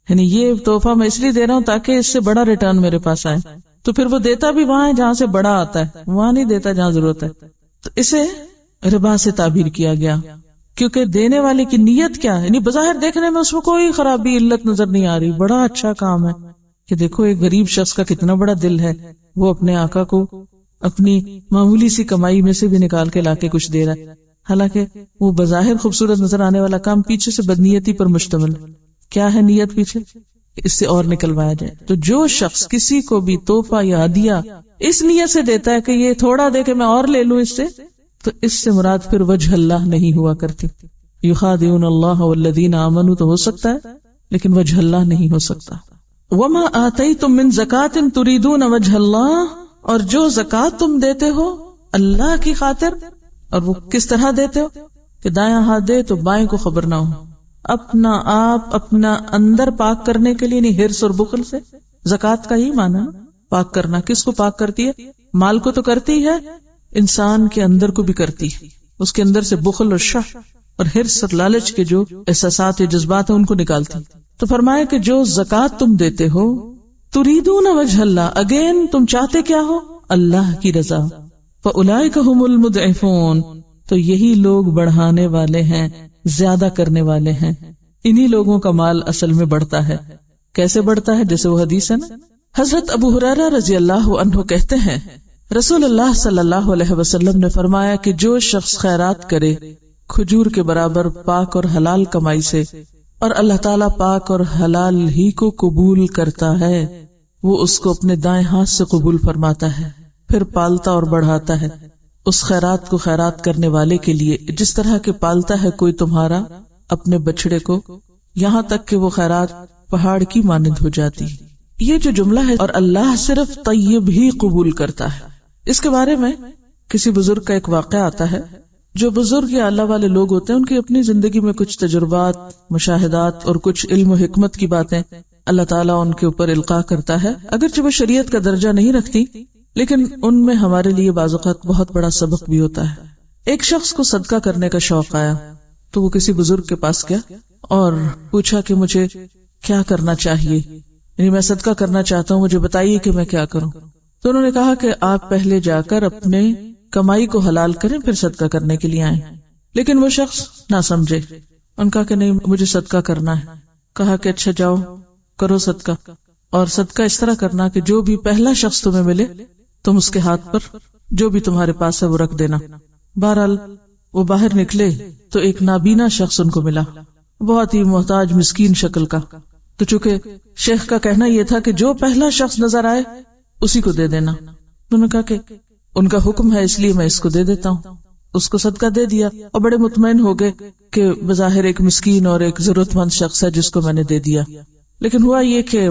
یعنی یہ تحفہ میں اس لیے دے رہا ہوں تاکہ اس سے بڑا ریٹرن میرے پاس آئے۔ تو پھر وہ دیتا بھی وہاں ہے جہاں سے بڑا آتا ہے، وہاں نہیں دیتا جہاں ضرورت ہے۔ تو اسے ربا سے تعبیر کیا گیا، کیونکہ دینے والے کی نیت کیا ہے، یعنی بظاہر دیکھنے میں اس میں کوئی خرابی علت نظر نہیں آ رہی، بڑا اچھا کام ہے کہ دیکھو ایک غریب شخص کا کتنا بڑا دل ہے، وہ اپنے آقا کو اپنی معمولی سی کمائی میں سے بھی نکال کے لا کے کچھ دے رہا ہے، حالانکہ وہ بظاہر خوبصورت نظر آنے والا کام پیچھے سے بدنیتی پر مشتمل۔ کیا ہے نیت پیچھے؟ اس سے اور نکلوایا جائے۔ تو جو شخص کسی کو بھی تحفہ یا ہدیہ اس نیت سے دیتا ہے کہ یہ تھوڑا دے کے میں اور لے لوں اس سے، تو اس سے مراد پھر وجہ اللہ نہیں ہوا کرتی۔ یخادعون اللہ والذین آمنوا تو ہو سکتا ہے لیکن وجہ اللہ نہیں ہو سکتا۔ وما آتیتم من زکاۃ تریدون وجہ اللہ، اور جو زکوٰۃ تم دیتے ہو اللہ کی خاطر، اور وہ کس طرح دیتے ہو کہ دایاں ہاتھ دے تو بائیں کو خبر نہ ہو، اپنا آپ اپنا اندر پاک کرنے کے لیے، نہیں حرص اور بخل سے۔ زکوٰۃ کا ہی معنی ہے پاک کرنا۔ کس کو پاک کرتی ہے؟ مال کو تو کرتی ہے، انسان کے اندر کو بھی کرتی ہے، اس کے اندر سے بخل اور شح اور حرص اور لالچ کے جو احساسات یا جذبات ہیں ان کو نکالتی۔ تو فرمایا کہ جو زکوٰۃ تم دیتے ہو، تریدون وجہ اللہ، اگین تم چاہتے کیا ہو؟ اللہ کی رضا۔ فاولئک ھم المضعفون، تو یہی لوگ بڑھانے والے ہیں، زیادہ کرنے والے ہیں۔ انہی لوگوں کا مال اصل میں بڑھتا ہے۔ کیسے بڑھتا ہے؟ جیسے وہ حدیث ہے نا، حضرت ابو ہریرہ رضی اللہ عنہ کہتے ہیں رسول اللہ صلی اللہ علیہ وسلم نے فرمایا کہ جو شخص خیرات کرے کھجور کے برابر پاک اور حلال کمائی سے، اور اللہ تعالیٰ پاک اور حلال ہی کو قبول کرتا ہے، وہ اس کو اپنے دائیں ہاتھ سے قبول فرماتا ہے، پھر پالتا اور بڑھاتا ہے اس خیرات کو خیرات کرنے والے کے لیے، جس طرح کہ پالتا ہے کوئی تمہارا اپنے بچڑے کو، یہاں تک کہ وہ خیرات پہاڑ کی مانند ہو جاتی۔ یہ جو جملہ ہے، اور اللہ صرف طیب ہی قبول کرتا ہے، اس کے بارے میں کسی بزرگ کا ایک واقعہ آتا ہے۔ جو بزرگ یا اللہ والے لوگ ہوتے ہیں ان کی اپنی زندگی میں کچھ تجربات، مشاہدات اور کچھ علم و حکمت کی باتیں اللہ تعالیٰ ان کے اوپر القاء کرتا ہے، اگرچہ وہ شریعت کا درجہ نہیں رکھتی، لیکن ان میں ہمارے لیے بعض اوقات بہت بڑا سبق بھی ہوتا ہے۔ ایک شخص کو صدقہ کرنے کا شوق آیا تو وہ کسی بزرگ کے پاس گیا اور پوچھا کہ مجھے کیا کرنا چاہیے، یعنی میں صدقہ کرنا چاہتا ہوں، مجھے بتائیے کہ میں کیا کروں۔ تو انہوں نے کہا کہ آپ پہلے جا کر اپنے کمائی کو حلال کریں، پھر صدقہ کرنے کے لیے آئیں۔ لیکن وہ شخص نہ سمجھے، ان کا کہ نہیں مجھے صدقہ کرنا ہے۔ کہا کہ اچھا جاؤ کرو صدقہ، اور صدقہ اس طرح کرنا کہ جو بھی پہلا شخص تمہیں ملے تم اس کے ہاتھ پر جو بھی تمہارے پاس ہے وہ رکھ دینا۔ بہرحال وہ باہر نکلے تو ایک نابینا شخص ان کو ملا، بہت ہی محتاج مسکین شکل کا۔ تو چونکہ شیخ کا کہنا یہ تھا کہ جو پہلا شخص نظر آئے اسی کو دے دینا، انہوں نے کہا کہ ان کا حکم ہے اس لیے میں اس کو دے دیتا ہوں۔ اس کو صدقہ دے دیا اور بڑے مطمئن ہو گئے کہ بظاہر ایک مسکین اور ایک ضرورت مند شخص ہے جس کو میں نے دے دیا. لیکن ہوا یہ کہ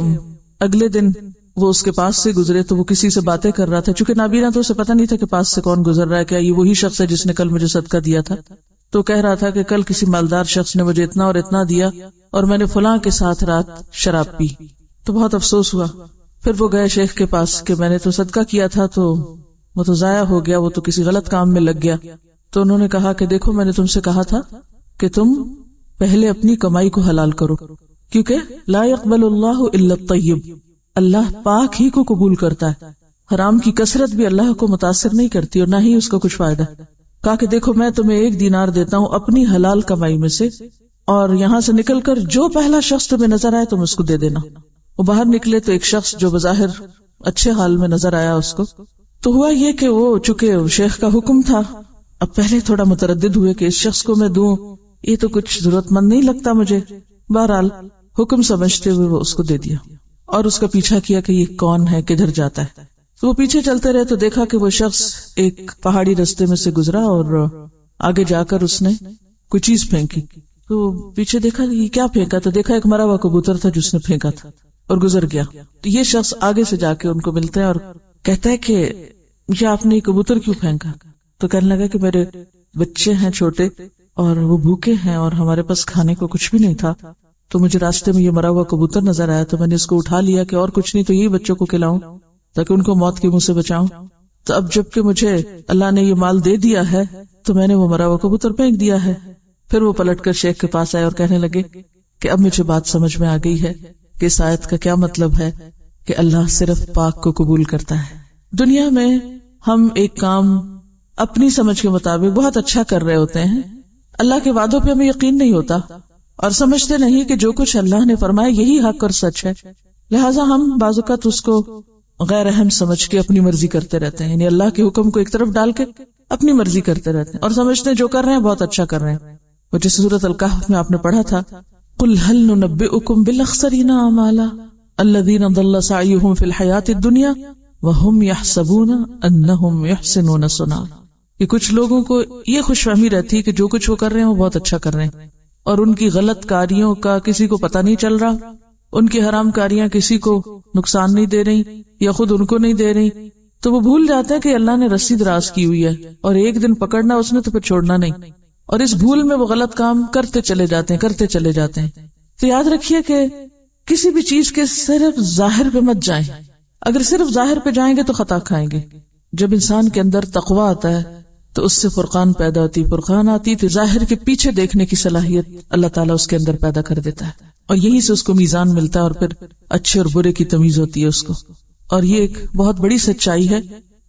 اگلے دن وہ اس کے پاس سے گزرے تو وہ کسی سے باتیں کر رہا تھا. چونکہ نابینا تو اسے پتہ نہیں تھا کہ پاس سے کون گزر رہا ہے, کیا یہ وہی شخص ہے جس نے کل مجھے صدقہ دیا تھا. تو کہہ رہا تھا کہ کل کسی مالدار شخص نے مجھے اتنا اور اتنا دیا اور میں نے فلاں کے ساتھ رات شراب پی. تو بہت افسوس ہوا. پھر وہ گئے شیخ کے پاس کہ میں نے تو صدقہ کیا تھا تو وہ تو ضائع ہو گیا, وہ تو کسی غلط کام میں لگ گیا. تو انہوں نے کہا کہ دیکھو میں نے تم سے کہا تھا کہ تم پہلے اپنی کمائی کو حلال کرو, کیونکہ لا يقبل اللہ الا الطیب, اللہ پاک ہی کو قبول کرتا ہے. حرام کی کثرت بھی اللہ کو متاثر نہیں کرتی اور نہ ہی اس کو کچھ فائدہ. کہا کہ دیکھو میں تمہیں 1 دینار دیتا ہوں اپنی حلال کمائی میں سے, اور یہاں سے نکل کر جو پہلا شخص تمہیں نظر آئے تم اس کو دے دینا. وہ باہر نکلے تو ایک شخص جو بظاہر اچھے حال میں نظر آیا اس کو. تو ہوا یہ کہ وہ چونکہ شیخ کا حکم تھا, اب پہلے تھوڑا متردد ہوئے کہ اس شخص کو میں دوں, یہ تو کچھ ضرورت مند نہیں لگتا مجھے. بہرحال حکم سمجھتے ہوئے وہ اس کو دے دیا اور اس کا پیچھا کیا کہ یہ کون ہے, کدھر جاتا ہے. تو وہ پیچھے چلتے رہے تو دیکھا کہ وہ شخص ایک پہاڑی رستے میں سے گزرا اور آگے جا کر اس نے کوئی چیز پھینکی. تو پیچھے دیکھا یہ کیا پھینکا, تو دیکھا ایک مرا ہوا کبوتر تھا جس نے پھینکا تھا اور گزر گیا. تو یہ شخص آگے سے جا کے ان کو ملتا ہے اور کہتا ہے کہ یہ آپ نے کبوتر کیوں پھینکا؟ تو کہنے لگا کہ میرے بچے ہیں چھوٹے اور وہ بھوکے ہیں اور ہمارے پاس کھانے کو کچھ بھی نہیں تھا, تو مجھے راستے میں یہ مرا ہوا کبوتر نظر آیا تو میں نے اس کو اٹھا لیا کہ اور کچھ نہیں تو یہی بچوں کو کھلاؤں تاکہ ان کو موت کے منہ سے بچاؤں. تو اب جب کہ مجھے اللہ نے یہ مال دے دیا ہے تو میں نے وہ مرا ہوا کبوتر پھینک دیا ہے. پھر وہ پلٹ کر شیخ کے پاس آئے اور کہنے لگے کہ اب مجھے بات سمجھ میں آ گئی ہے کہ اس آیت کا کیا مطلب ہے کہ اللہ صرف پاک کو قبول کرتا ہے. دنیا میں ہم ایک کام اپنی سمجھ کے مطابق بہت اچھا کر رہے ہوتے ہیں, اللہ کے وعدوں پہ ہمیں یقین نہیں ہوتا اور سمجھتے نہیں کہ جو کچھ اللہ نے فرمایا یہی حق اور سچ ہے, لہٰذا ہم بعض اوقات اس کو غیر اہم سمجھ کے اپنی مرضی کرتے رہتے ہیں, یعنی اللہ کے حکم کو ایک طرف ڈال کے اپنی مرضی کرتے رہتے ہیں اور سمجھتے ہیں جو کر رہے ہیں بہت اچھا کر رہے ہیں. وہ جس سورۃ الکہف میں آپ نے پڑھا تھا قل هل ننبئکم بالاخسرین اعمالا الذین ضل سعیهم فی الحیاۃ الدنیا وهم یحسبون انہم یحسنون صنعا, کہ کچھ لوگوں کو یہ خوش فہمی رہتی ہے کہ جو کچھ وہ کر رہے ہیں وہ بہت اچھا کر رہے ہیں اور ان کی غلط کاریوں کا کسی کو پتہ نہیں چل رہا, ان کی حرام کاریاں کسی کو نقصان نہیں دے رہی یا خود ان کو نہیں دے رہی. تو وہ بھول جاتا ہے کہ اللہ نے رسی دراز کی ہوئی ہے اور ایک دن پکڑنا اس نے تو پھر چھوڑنا نہیں, اور اس بھول میں وہ غلط کام کرتے چلے جاتے ہیں. تو یاد رکھیے کہ کسی بھی چیز کے صرف ظاہر پہ مت جائیں. اگر صرف ظاہر پہ جائیں گے تو خطا کھائیں گے. جب انسان کے اندر تقوی آتا ہے تو اس سے فرقان پیدا ہوتی, فرقان آتی تو ظاہر کے پیچھے دیکھنے کی صلاحیت اللہ تعالیٰ اس کے اندر پیدا کر دیتا ہے, اور یہی سے اس کو میزان ملتا ہے اور پھر اچھے اور برے کی تمیز ہوتی ہے اس کو. اور یہ ایک بہت بڑی سچائی ہے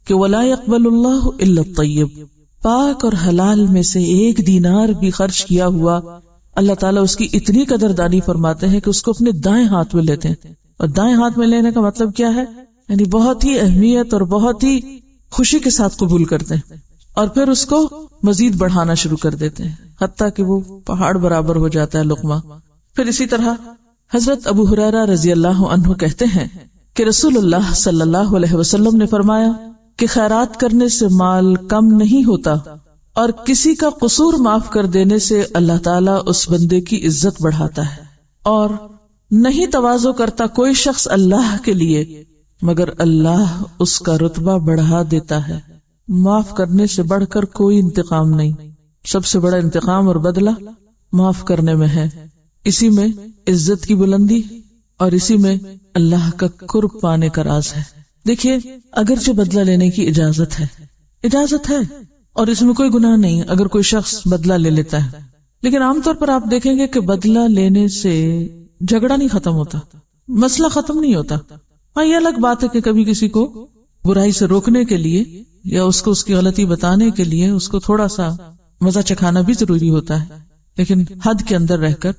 کہ وَلَا يَقْبَلُ اللَّهُ إِلَّا الطَّيِّبَ, پاک اور حلال میں سے 1 دینار بھی خرچ کیا ہوا اللہ تعالیٰ اس کی اتنی قدردانی فرماتے ہیں کہ اس کو اپنے دائیں ہاتھ میں لیتے ہیں. اور دائیں ہاتھ میں لینے کا مطلب کیا ہے, یعنی بہت ہی اہمیت اور بہت ہی خوشی کے ساتھ قبول کرتے ہیں اور پھر اس کو مزید بڑھانا شروع کر دیتے ہیں حتیٰ کہ وہ پہاڑ برابر ہو جاتا ہے لقمہ. پھر اسی طرح حضرت ابو ہریرہ رضی اللہ عنہ کہتے ہیں کہ رسول اللہ صلی اللہ علیہ وسلم نے فرمایا کہ خیرات کرنے سے مال کم نہیں ہوتا اور کسی کا قصور معاف کر دینے سے اللہ تعالیٰ اس بندے کی عزت بڑھاتا ہے, اور نہیں تواضع کرتا کوئی شخص اللہ کے لیے مگر اللہ اس کا رتبہ بڑھا دیتا ہے. معاف کرنے سے بڑھ کر کوئی انتقام نہیں, سب سے بڑا انتقام اور بدلہ معاف کرنے میں ہے. اسی میں عزت کی بلندی اور اسی میں اللہ کا قرب پانے کا راز ہے. دیکھیے اگرچہ بدلہ لینے کی اجازت ہے اور اس میں کوئی گناہ نہیں اگر کوئی شخص بدلہ لے لیتا ہے, لیکن عام طور پر آپ دیکھیں گے کہ بدلہ لینے سے جھگڑا نہیں ختم ہوتا, مسئلہ ختم نہیں ہوتا. ہاں یہ الگ بات ہے کہ کبھی کسی کو برائی سے روکنے کے لیے یا اس کو اس کی غلطی بتانے کے لیے اس کو تھوڑا سا مزہ چکھانا بھی ضروری ہوتا ہے, لیکن حد کے اندر رہ کر.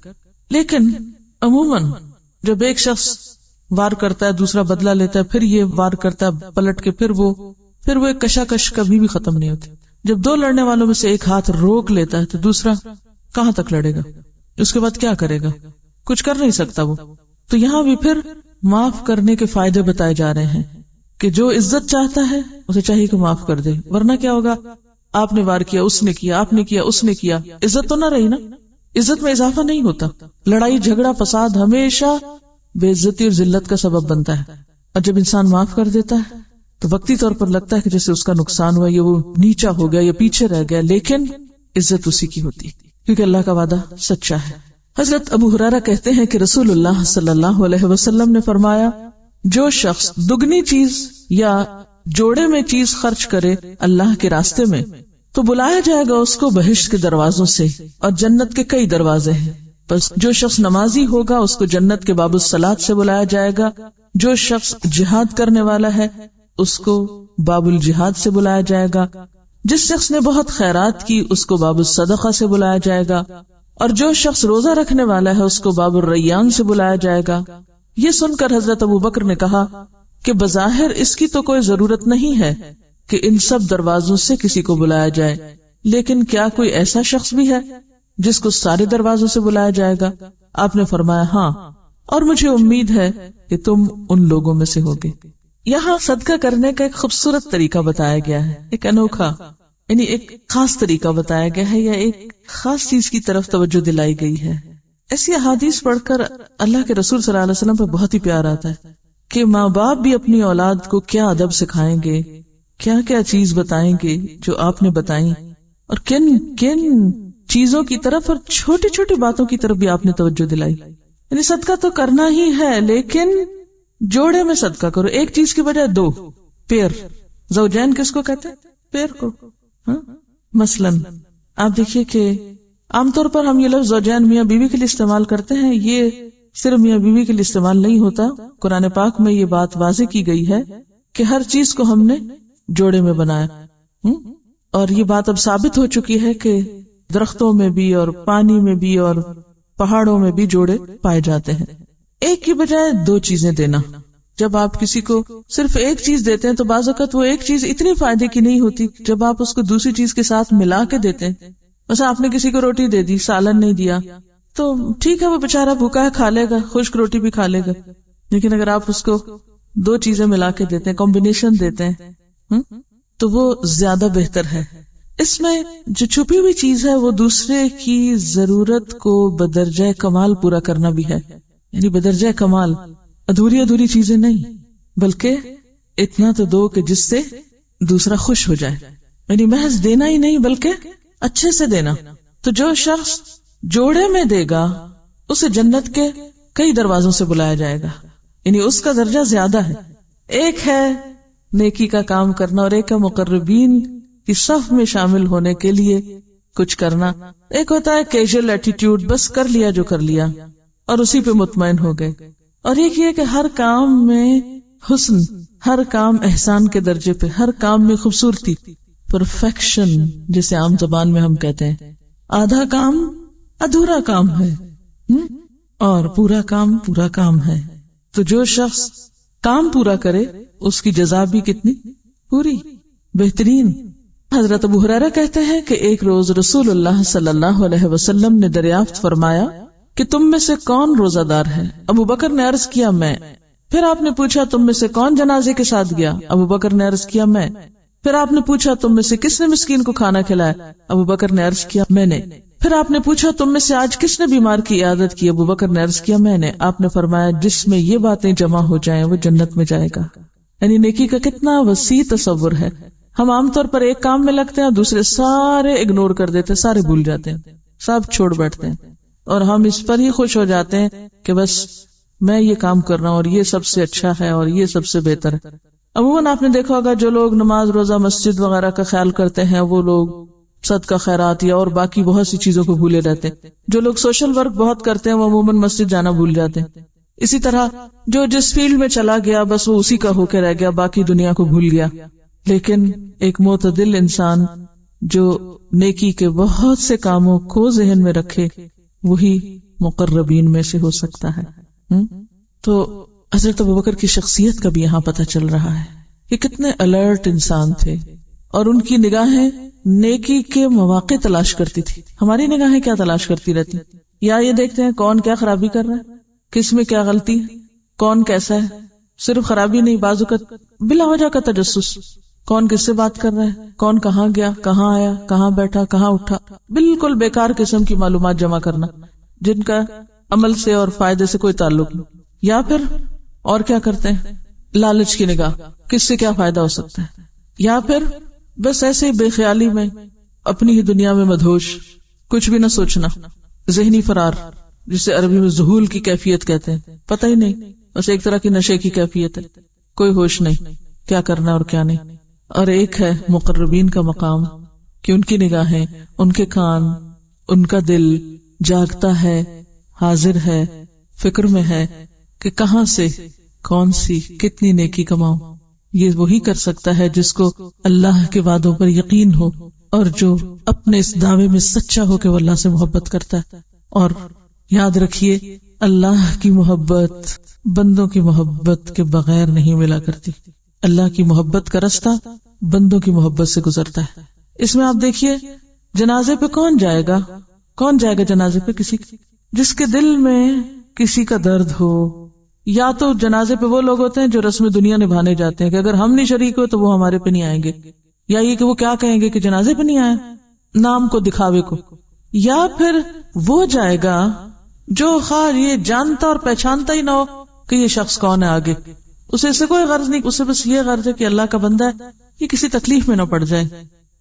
لیکن عموماً جب ایک شخص وار کرتا ہے دوسرا بدلہ لیتا ہے, پھر یہ وار کرتا ہے پلٹ کے, پھر وہ ایک کشاکش کبھی بھی ختم نہیں ہوتی. جب 2 لڑنے والوں میں سے ایک ہاتھ روک لیتا ہے تو دوسرا کہاں تک لڑے گا, اس کے بعد کیا کرے گا, کچھ کر نہیں سکتا وہ. تو یہاں بھی پھر معاف کرنے کے فائدے بتائے جا رہے ہیں کہ جو عزت چاہتا ہے اسے چاہیے کہ معاف کر دے, ورنہ کیا ہوگا آپ نے وار کیا، اس نے کیا، آپ نے کیا، اس نے کیا، عزت تو نہ رہی نا. عزت میں اضافہ نہیں ہوتا. لڑائی جھگڑا فساد ہمیشہ بے عزتی اور ذلت کا سبب بنتا ہے. اور جب انسان معاف کر دیتا ہے تو وقتی طور پر لگتا ہے کہ جیسے اس کا نقصان ہوا یا وہ نیچا ہو گیا یا پیچھے رہ گیا، لیکن عزت اسی کی ہوتی کیونکہ اللہ کا وعدہ سچا ہے. حضرت ابو ہریرہ کہتے ہیں کہ رسول اللہ صلی اللہ علیہ وسلم نے فرمایا، جو شخص دگنی چیز یا جوڑے میں چیز خرچ کرے اللہ کے راستے میں تو بلایا جائے گا اس کو بہشت کے دروازوں سے، اور جنت کے کئی دروازے ہیں. بس جو شخص نمازی ہوگا اس کو جنت کے باب الصلاۃ سے بلایا جائے گا. جو شخص جہاد کرنے والا ہے اس کو باب الجہاد سے بلایا جائے گا. جس شخص نے بہت خیرات کی اس کو باب الصدقہ سے بلایا جائے گا. اور جو شخص روزہ رکھنے والا ہے اس کو باب الریان سے بلایا جائے گا. یہ سن کر حضرت ابو بکر نے کہا کہ بظاہر اس کی تو کوئی ضرورت نہیں ہے کہ ان سب دروازوں سے کسی کو بلایا جائے، لیکن کیا کوئی ایسا شخص بھی ہے جس کو سارے دروازوں سے بلایا جائے گا؟ آپ نے فرمایا ہاں، اور مجھے امید ہے کہ تم ان لوگوں میں سے ہوگے. یہاں صدقہ کرنے کا ایک خوبصورت طریقہ بتایا گیا ہے، ایک انوکھا، یعنی ایک خاص طریقہ بتایا گیا ہے یا ایک خاص چیز کی طرف توجہ دلائی گئی ہے. ایسی احادیث پڑھ کر اللہ کے رسول صلی اللہ علیہ وسلم پہ بہت ہی پیار آتا ہے کہ ماں باپ بھی اپنی اولاد کو کیا ادب سکھائیں گے، کیا کیا چیز بتائیں گے جو آپ نے بتائیں، اور کن کن چیزوں کی طرف اور چھوٹی چھوٹی باتوں کی طرف بھی آپ نے توجہ دلائی. یعنی صدقہ تو کرنا ہی ہے، لیکن جوڑے میں صدقہ کرو، ایک چیز کی بجائے دو. پیر زوجین کس کو کہتے ہیں؟ پیر کو. مثلاً آپ دیکھیے کہ عام طور پر ہم یہ لفظ زوجین میاں بیوی کے لیے استعمال کرتے ہیں، یہ صرف میاں بیوی کے لیے استعمال نہیں ہوتا. قرآن پاک میں یہ بات واضح کی گئی ہے کہ ہر چیز کو ہم نے جوڑے میں بنایا. اور یہ بات اب ثابت ہو چکی ہے کہ درختوں میں بھی اور پانی میں بھی اور پہاڑوں میں بھی جوڑے پائے جاتے ہیں. ایک کی بجائے دو چیزیں دینا. جب آپ کسی کو صرف ایک چیز دیتے ہیں تو بعض اوقات وہ ایک چیز اتنی فائدے کی نہیں ہوتی. جب آپ اس کو دوسری چیز کے ساتھ ملا کے دیتے ہیں، بس آپ نے کسی کو روٹی دے دی، سالن نہیں دیا، تو ٹھیک ہے وہ بےچارا بھوکا ہے، کھا لے گا، خشک روٹی بھی کھا لے گا. لیکن اگر آپ اس کو دو چیزیں ملا کے دیتے ہیں، کمبینیشن دیتے ہیں، تو وہ زیادہ بہتر ہے. اس میں جو چھپی ہوئی چیز ہے وہ دوسرے کی ضرورت کو بدرجہ کمال پورا کرنا بھی ہے. یعنی بدرجہ کمال، ادھوری چیزیں نہیں، بلکہ اتنا تو دو کہ جس سے دوسرا خوش ہو جائے. یعنی محض دینا ہی نہیں بلکہ اچھے سے دینا. تو جو شخص جوڑے میں دے گا اسے جنت کے کئی دروازوں سے بلایا جائے گا. یعنی اس کا درجہ زیادہ ہے. ایک ہے نیکی کا کام کرنا اور ایک ہے مقربین کی صف میں شامل ہونے کے لیے کچھ کرنا. ایک ہوتا ہے کیجول ایٹیٹیوڈ، بس کر لیا جو کر لیا اور اسی پہ مطمئن ہو گئے. اور ایک یہ کہ ہر کام میں حسن، ہر کام احسان کے درجے پہ، ہر کام میں خوبصورتی، پرفیکشن جسے عام زبان میں ہم کہتے ہیں. آدھا کام ادھورا کام ہے اور پورا کام پورا کام ہے. تو جو شخص کام پورا کرے اس کی جزا بھی کتنی پوری، بہترین. حضرت ابو ہریرہ کہتے ہیں کہ ایک روز رسول اللہ صلی اللہ علیہ وسلم نے دریافت فرمایا کہ تم میں سے کون روزہ دار ہے؟ ابو بکر نے عرض کیا میں. پھر آپ نے پوچھا تم میں سے کون جنازے کے ساتھ گیا؟ ابو بکر نے عرض کیا میں. پھر آپ نے پوچھا تم میں سے کس نے مسکین کو کھانا کھلایا؟ ابو بکر نے عرض کیا میں نے. پھر آپ نے پوچھا تم میں سے آج کس نے بیمار کی عیادت کی؟ ابو بکر نے عرض کیا میں نے. آپ نے فرمایا جس میں یہ باتیں جمع ہو جائیں وہ جنت میں جائے گا. یعنی نیکی کا کتنا وسیع تصور ہے. ہم عام طور پر ایک کام میں لگتے ہیں، دوسرے سارے اگنور کر دیتے ہیں، سارے بھول جاتے ہیں، سب چھوڑ بیٹھتے ہیں، اور ہم اس پر ہی خوش ہو جاتے ہیں کہ بس میں یہ کام کر رہا ہوں اور یہ سب سے اچھا ہے اور یہ سب سے بہتر ہے. عموماً آپ نے دیکھا ہوگا جو لوگ نماز روزہ مسجد وغیرہ کا خیال کرتے ہیں وہ لوگ صدقہ خیرات یا اور باقی بہت سی چیزوں کو بھولے رہتے ہیں. جو لوگ سوشل ورک بہت کرتے ہیں وہ عموماً مسجد جانا بھول جاتے ہیں. اسی طرح جو جس فیلڈ میں چلا گیا بس وہ اسی کا ہو کے رہ گیا، باقی دنیا کو بھول گیا. لیکن ایک معتدل انسان جو نیکی کے بہت سے کاموں کو ذہن میں رکھے وہی مقربین میں سے ہو سکتا ہے. تو حضرت ابوبکر کی شخصیت کا بھی یہاں پتہ چل رہا ہے کہ کتنے الرٹ انسان تھے اور ان کی نگاہیں نیکی کے مواقع تلاش کرتی تھی. ہماری نگاہیں کیا تلاش کرتی رہتی؟ یا یہ دیکھتے ہیں کون کیا خرابی کر رہا ہے، کس میں کیا غلطی ہے، کون کیسا ہے. صرف خرابی نہیں، بعض اوقات بلا وجہ کا تجسس. کون کس سے بات کر رہا ہے، کون کہاں گیا، کہاں آیا، کہاں بیٹھا، کہاں اٹھا، بالکل بیکار قسم کی معلومات جمع کرنا جن کا عمل سے اور فائدے سے کوئی تعلق نہیں. یا پھر اور کیا کرتے ہیں، لالچ کی نگاہ، کس سے کیا فائدہ ہو سکتا ہے. یا پھر بس ایسے ہی بے خیالی میں اپنی ہی دنیا میں مدہوش، کچھ بھی نہ سوچنا، ذہنی فرار، جسے عربی میں ذہول کی کیفیت کہتے ہیں. پتہ ہی نہیں، بس ایک طرح کی نشے کی کیفیت ہے، کوئی ہوش نہیں کیا کرنا اور کیا نہیں. اور ایک ہے مقربین کا مقام کہ ان کی نگاہیں، ان کے کان، ان کا دل جاگتا ہے، حاضر ہے، فکر میں ہے کہ کہاں سے کون سی کتنی نیکی کماؤں. یہ وہی کر سکتا ہے جس کو اللہ کے وعدوں پر یقین ہو اور جو اپنے اس دعوے میں سچا ہو کہ وہ اللہ سے محبت کرتا ہے. اور یاد رکھیے اللہ کی محبت بندوں کی محبت کے بغیر نہیں ملا کرتی. اللہ کی محبت کا رستہ بندوں کی محبت سے گزرتا ہے. اس میں آپ دیکھیے جنازے پہ کون جائے گا جنازے پہ؟ کسی جس کے دل میں کسی کا درد ہو. یا تو جنازے پہ وہ لوگ ہوتے ہیں جو رسم دنیا نبھانے جاتے ہیں کہ اگر ہم نہیں شریک ہوئے تو وہ ہمارے پہ نہیں آئیں گے، یا یہ کہ وہ کیا کہیں گے کہ جنازے پہ نہیں آئے، نام کو دکھاوے کو. یا پھر وہ جائے گا جو خیر یہ جانتا اور پہچانتا ہی نہ ہو کہ یہ شخص کون ہے آگے، اسے اس سے کوئی غرض نہیں، اسے بس یہ غرض ہے کہ اللہ کا بندہ ہے، یہ کسی تکلیف میں نہ پڑ جائے،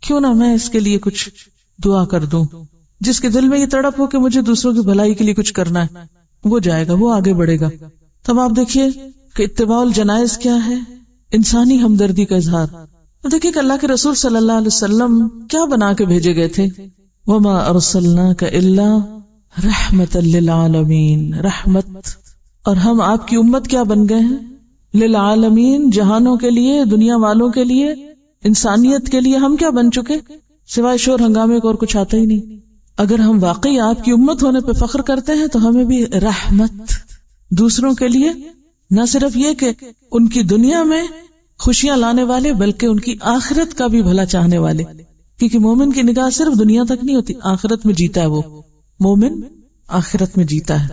کیوں نہ میں اس کے لیے کچھ دعا کر دوں. جس کے دل میں یہ تڑپ ہو کہ مجھے دوسروں کی بھلائی کے لیے کچھ کرنا ہے، وہ جائے گا، وہ آگے بڑھے گا. تب آپ دیکھیے کہ اتباع الجنائز کیا ہے؟ انسانی ہمدردی کا اظہار. دیکھیے کہ اللہ کے رسول صلی اللہ علیہ وسلم کیا بنا کے بھیجے گئے تھے؟ وما ارسلناک الا رحمتا للعالمین، رحمت. اور ہم آپ کی امت کیا بن گئے ہیں؟ للعالمین، جہانوں کے لیے، دنیا والوں کے لیے، انسانیت کے لیے. ہم کیا بن چکے؟ سوائے شور ہنگامے کو اور کچھ آتا ہی نہیں. اگر ہم واقعی آپ کی امت ہونے پہ فخر کرتے ہیں تو ہمیں بھی رحمت، دوسروں کے لیے، نہ صرف یہ کہ ان کی دنیا میں خوشیاں لانے والے بلکہ ان کی آخرت کا بھی بھلا چاہنے والے. کیونکہ مومن کی نگاہ صرف دنیا تک نہیں ہوتی، آخرت میں جیتا ہے. وہ مومن آخرت میں جیتا ہے.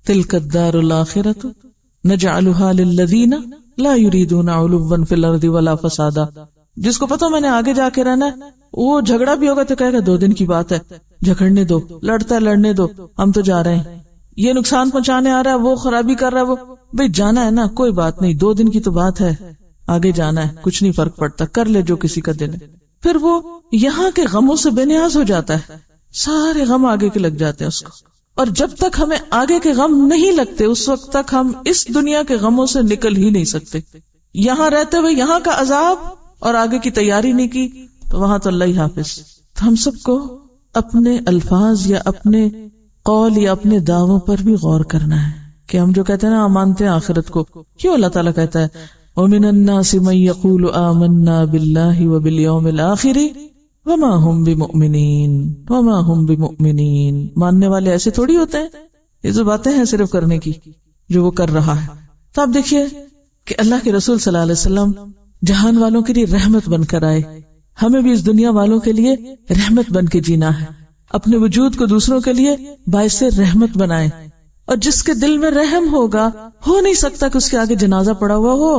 تلک الدار الآخرۃ نجعلها للذین لا یریدون علوا فی الارض ولا فسادا. جس کو پتا میں نے آگے جا کے رہنا ہے، وہ جھگڑا بھی ہوگا تو کہے گا 2 دن کی بات ہے، جھگڑنے دو، لڑتا ہے لڑنے دو، ہم تو جا رہے ہیں. یہ نقصان پہنچانے آ رہا ہے، وہ خرابی کر رہا ہے، وہ بھئی جانا ہے نا، کوئی بات نہیں، 2 دن کی تو بات ہے، آگے جانا ہے، کچھ نہیں فرق پڑتا، کر لے جو کسی کا دل ہے. پھر وہ یہاں کے غموں سے بے نیاز ہو جاتا ہے، سارے غم آگے کے لگ جاتے ہیں اس کو. اور جب تک ہمیں آگے کے غم نہیں لگتے اس وقت تک ہم اس دنیا کے غموں سے نکل ہی نہیں سکتے. یہاں رہتے ہوئے یہاں کا عذاب اور آگے کی تیاری نہیں کی تو وہاں تو اللہ ہی حافظ. تو ہم سب کو اپنے الفاظ یا اپنے قول یا اپنے دعووں پر بھی غور کرنا ہے کہ ہم جو کہتے ہیں نا مانتے ہیں آخرت کو، کیوں اللہ تعالیٰ کہتا ہے وَمِنَ النَّاسِ مَن يَقُولُ آمَنَّا بِاللَّهِ وَبِالْيَوْمِ الْآخِرِ وَمَا هُمْ بِمُؤْمِنِينَ. ماننے والے ایسے تھوڑی ہوتے ہیں، یہ جو باتیں ہیں صرف کرنے کی جو وہ کر رہا ہے. تو آپ دیکھیے کہ اللہ کے رسول صلی اللہ علیہ وسلم جہان والوں کے لیے رحمت بن کر آئے. ہمیں بھی اس دنیا والوں کے لیے رحمت بن کے جینا ہے، اپنے وجود کو دوسروں کے لیے باعث رحمت بنائیں. اور جس کے دل میں رحم ہوگا، ہو نہیں سکتا کہ اس کے آگے جنازہ پڑا ہوا ہو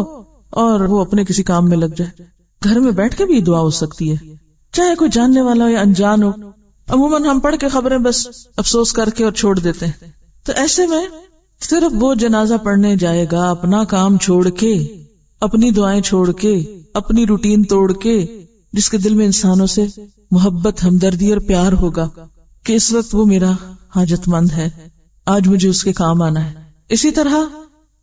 اور وہ اپنے کسی کام میں لگ جائے. گھر میں بیٹھ کے بھی دعا ہو سکتی ہے، چاہے کوئی جاننے والا ہو یا انجان ہو. عموماً ہم پڑھ کے خبریں بس افسوس کر کے اور چھوڑ دیتے ہیں. تو ایسے میں صرف وہ جنازہ پڑھنے جائے گا اپنا کام چھوڑ کے، اپنی دعائیں چھوڑ کے، اپنی روٹین توڑ کے، جس کے دل میں انسانوں سے محبت، ہمدردی اور پیار ہوگا کہ اس وقت وہ میرا حاجت مند ہے، آج مجھے اس کے کام آنا ہے. اسی طرح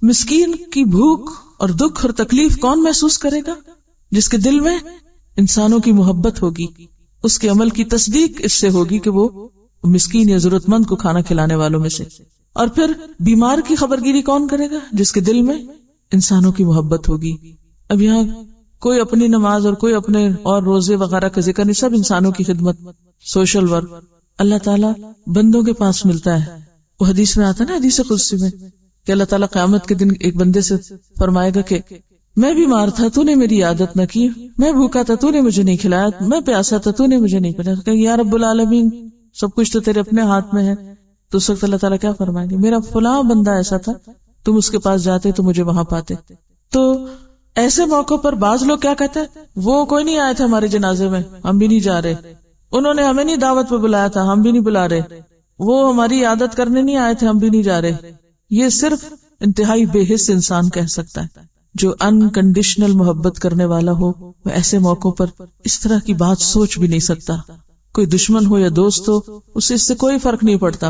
مسکین کی بھوک اور دکھ اور تکلیف کون محسوس کرے گا؟ جس کے دل میں انسانوں کی محبت ہوگی، اس کے عمل کی تصدیق اس سے ہوگی کہ وہ مسکین یا ضرورت مند کو کھانا کھلانے والوں میں سے. اور پھر بیمار کی خبرگیری کون کرے گا؟ جس کے دل میں انسانوں کی محبت ہوگی. اب یہاں کوئی اپنی نماز اور کوئی اپنے اور روزے وغیرہ کا ذکر نہیں، سب انسانوں کی خدمت، سوشل ورک اللہ تعالیٰ بندوں کے پاس ملتا ہے. وہ حدیث میں آتا ہے نا، حدیث قدسی میں، کہ اللہ تعالیٰ قیامت کے دن ایک بندے سے فرمائے گا کہ میں بیمار تھا، تو نے میری عادت نہ کی، میں بھوکا تھا، تو نے مجھے نہیں کھلایا، میں پیاسا تھا، تو نے مجھے نہیں پلایا. کہ یا رب العالمین، سب کچھ تو تیرے اپنے ہاتھ میں ہے. تو اس وقت اللہ تعالیٰ کیا فرمائیں گے؟ میرا فلاں بندہ ایسا تھا، تم اس کے پاس جاتے تو مجھے وہاں پاتے. تو ایسے موقع پر بعض لوگ کیا کہتے ہیں، وہ کوئی نہیں آئے تھے ہمارے جنازے میں، ہم بھی نہیں جا رہے، انہوں نے ہمیں نہیں دعوت پہ بلایا تھا، ہم بھی نہیں بلا رہے، وہ ہماری عادت کرنے نہیں آئے تھے، ہم بھی نہیں جا رہے. یہ صرف انتہائی بے حس انسان کہہ سکتا ہے. جو انکنڈیشنل محبت کرنے والا ہو وہ ایسے موقعوں پر اس طرح کی بات سوچ بھی نہیں سکتا. کوئی دشمن ہو یا دوست ہو، اسے اس سے کوئی فرق نہیں پڑتا،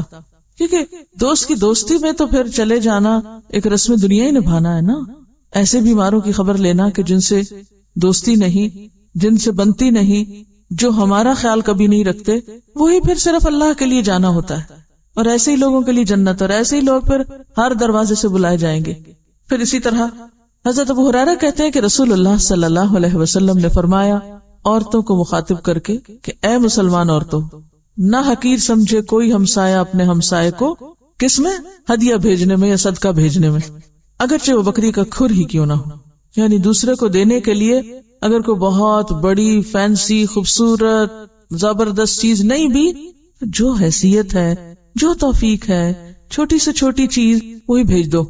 کیونکہ دوست کی دوستی میں تو پھر چلے جانا ایک رسم دنیا ہی نبھانا ہے نا. ایسے بیماروں کی خبر لینا کہ جن سے دوستی نہیں، جن سے بنتی نہیں، جو ہمارا خیال کبھی نہیں رکھتے، وہی پھر صرف اللہ کے لیے جانا ہوتا ہے. اور ایسے ہی لوگوں کے لیے جنت، اور ایسے ہی لوگ پھر ہر دروازے سے بلائے جائیں گے. پھر اسی طرح حضرت ابو ہریرہ کہتے ہیں کہ رسول اللہ صلی اللہ علیہ وسلم نے فرمایا عورتوں کو مخاطب کر کے کہ اے مسلمان عورتوں، نہ حقیر سمجھے کوئی ہمسایہ اپنے ہمسائے کو کس میں، ہدیہ بھیجنے میں یا صدقہ بھیجنے میں، اگرچہ وہ بکری کا کھر ہی کیوں نہ ہو. یعنی دوسرے کو دینے کے لیے اگر کوئی بہت بڑی فینسی خوبصورت زبردست چیز نہیں بھی، جو حیثیت ہے، جو توفیق ہے، چھوٹی سے چھوٹی چیز وہی بھیج دو.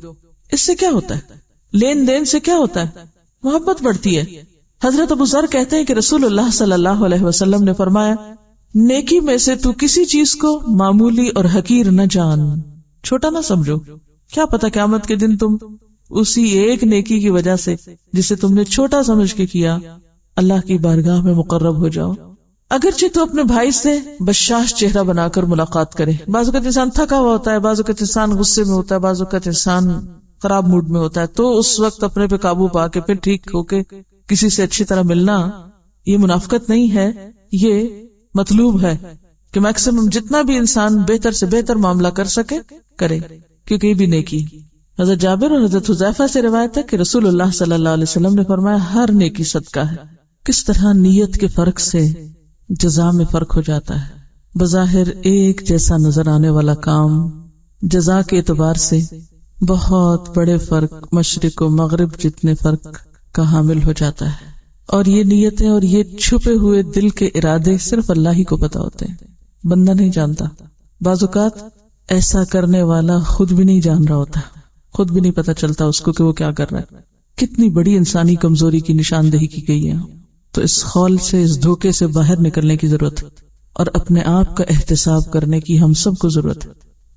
اس سے کیا ہوتا ہے؟ لین دین سے کیا ہوتا ہے؟ محبت بڑھتی ہے. حضرت ابو ذر کہتے ہیں کہ رسول اللہ صلی اللہ علیہ وسلم نے فرمایا نیکی میں سے تو کسی چیز کو معمولی اور حقیر نہ جان، چھوٹا نہ سمجھو. کیا پتا قیامت کے دن تم اسی ایک نیکی کی وجہ سے جسے تم نے چھوٹا سمجھ کے کیا، اللہ کی بارگاہ میں مقرب ہو جاؤ. اگرچہ تو اپنے بھائی سے بشاش چہرہ بنا کر ملاقات کرے. بعض اوقات انسان تھکا ہوا ہوتا ہے، بعض اوقات انسان غصے میں ہوتا ہے، بعض اوقات انسان خراب موڈ میں ہوتا ہے، تو اس وقت اپنے پہ قابو پا کے پھر ٹھیک ہو کے کسی سے اچھی طرح ملنا، یہ منافقت نہیں ہے، یہ مطلوب ہے کہ میکسیمم جتنا بھی انسان بہتر سے بہتر معاملہ کر سکے کرے، کیونکہ یہ بھی نیکی. حضرت جابر اور حضرت حذیفہ سے روایت ہے کہ رسول اللہ صلی اللہ علیہ وسلم نے فرمایا ہر نیکی صدقہ ہے. کس طرح نیت کے فرق سے جزا میں فرق ہو جاتا ہے. بظاہر ایک جیسا نظر آنے والا کام جزا کے اعتبار سے بہت بڑے فرق، مشرق و مغرب جتنے فرق کا حامل ہو جاتا ہے. اور یہ نیتیں اور یہ چھپے ہوئے دل کے ارادے صرف اللہ ہی کو پتا ہوتے ہیں، بندہ نہیں جانتا. بعض اوقات ایسا کرنے والا خود بھی نہیں جان رہا ہوتا، خود بھی نہیں پتا چلتا اس کو کہ وہ کیا کر رہا ہے. کتنی بڑی انسانی کمزوری کی نشاندہی کی گئی ہے. تو اس خول سے، اس دھوکے سے باہر نکلنے کی ضرورت ہے، اور اپنے آپ کا احتساب کرنے کی ہم سب کو ضرورت ہے.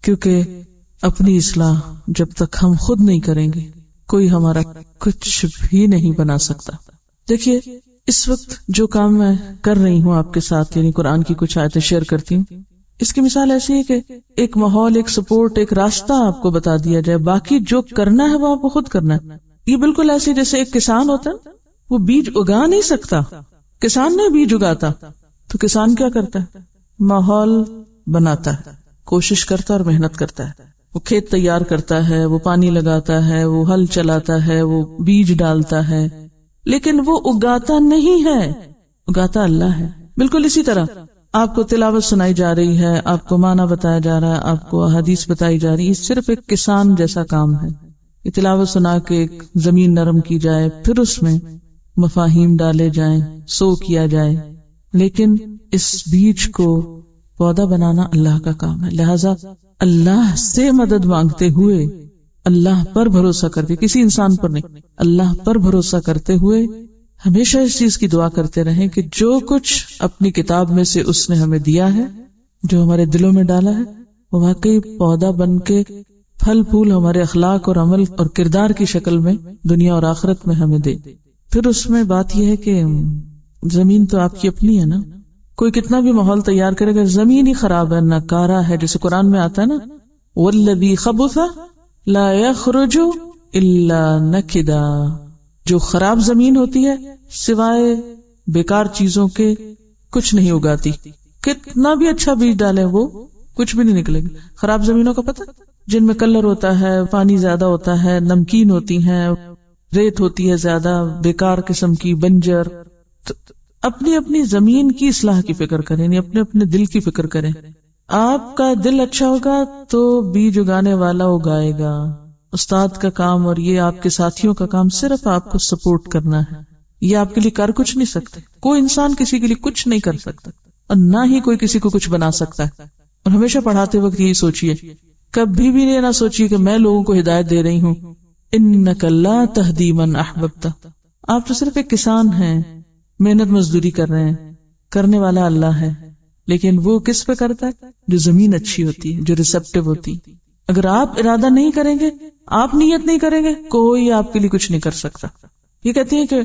کیونکہ اپنی اصلاح جب تک ہم خود نہیں کریں گے، کوئی ہمارا کچھ بھی نہیں بنا سکتا. دیکھیے اس وقت جو کام میں کر رہی ہوں آپ کے ساتھ، یعنی قرآن کی کچھ آیتیں شیئر کرتی ہوں، اس کی مثال ایسی ہے کہ ایک ماحول، ایک سپورٹ، ایک راستہ آپ کو بتا دیا جائے، باقی جو کرنا ہے وہ آپ کو خود کرنا ہے. یہ بالکل ایسے جیسے ایک کسان ہوتا ہے، وہ بیج اگا نہیں سکتا، کسان نہیں بیج اگاتا، تو کسان کیا کرتا ہے؟ ماحول بناتا ہے، کوشش کرتا ہے اور محنت کرتا ہے. وہ کھیت تیار کرتا ہے، وہ پانی لگاتا ہے، وہ ہل چلاتا ہے، وہ بیج ڈالتا ہے، لیکن وہ اگاتا نہیں ہے، اگاتا اللہ ہے. بالکل اسی طرح آپ کو تلاوت سنائی جا رہی ہے، آپ کو معنی بتایا جا رہا ہے، آپ کو احادیث بتائی جا رہی ہے، یہ صرف ایک کسان جیسا کام ہے. یہ تلاوت سنا کے ایک زمین نرم کی جائے، پھر اس میں مفاہیم ڈالے جائیں، سو کیا جائے، لیکن اس بیج کو پودا بنانا اللہ کا کام ہے. لہذا اللہ سے مدد مانگتے ہوئے، اللہ پر بھروسہ کرتے، کسی انسان پر نہیں، اللہ پر بھروسہ کرتے ہوئے ہمیشہ اس چیز کی دعا کرتے رہیں کہ جو کچھ اپنی کتاب میں سے اس نے ہمیں دیا ہے، جو ہمارے دلوں میں ڈالا ہے، وہ واقعی پودا بن کے پھل پھول ہمارے اخلاق اور عمل اور کردار کی شکل میں دنیا اور آخرت میں ہمیں دے. پھر اس میں بات یہ ہے کہ زمین تو آپ کی اپنی ہے نا. کوئی کتنا بھی ماحول تیار کرے گا، زمین ہی خراب ہے، ناکارہ ہے، جیسے قرآن میں آتا ہے نا وَالَّذِي خَبُثَ لَا يَخْرُجُ إِلَّا نَكِدًا. جو خراب زمین ہوتی ہے سوائے بیکار چیزوں کے کچھ نہیں اگاتی. کتنا بھی اچھا بیج ڈالے وہ کچھ بھی نہیں نکلے گا. خراب زمینوں کا پتہ، جن میں کلر ہوتا ہے، پانی زیادہ ہوتا ہے، نمکین ہوتی ہیں، ریت ہوتی ہے زیادہ، بیکار قسم کی، بنجر. تو اپنی اپنی زمین کی اصلاح کی فکر کریں، یعنی اپنے اپنے دل کی فکر کریں. آپ کا دل اچھا ہوگا تو بیج اگانے والا اگائے گا. استاد کا کام اور یہ آپ کے ساتھیوں کا کام صرف آپ کو سپورٹ کرنا ہے. یہ آپ کے لیے کر کچھ نہیں سکتے. کوئی انسان کسی کے لیے کچھ نہیں کر سکتا، اور نہ ہی کوئی کسی کو کچھ بنا سکتا ہے. اور ہمیشہ پڑھاتے وقت یہی سوچیے، کبھی بھی یہ نہ سوچیے کہ میں لوگوں کو ہدایت دے رہی ہوں. انک لا تہدی من احببت، آپ تو صرف ایک کسان ہیں، محنت مزدوری کر رہے ہیں، کرنے والا اللہ ہے، لیکن وہ کس پہ کرتا ہے؟ جو زمین اچھی ہوتی ہے، جو ریسپٹیو ہوتی. اگر آپ ارادہ نہیں کریں گے، آپ نیت نہیں کریں گے، کوئی آپ کے لیے کچھ نہیں کر سکتا. یہ کہتی ہیں کہ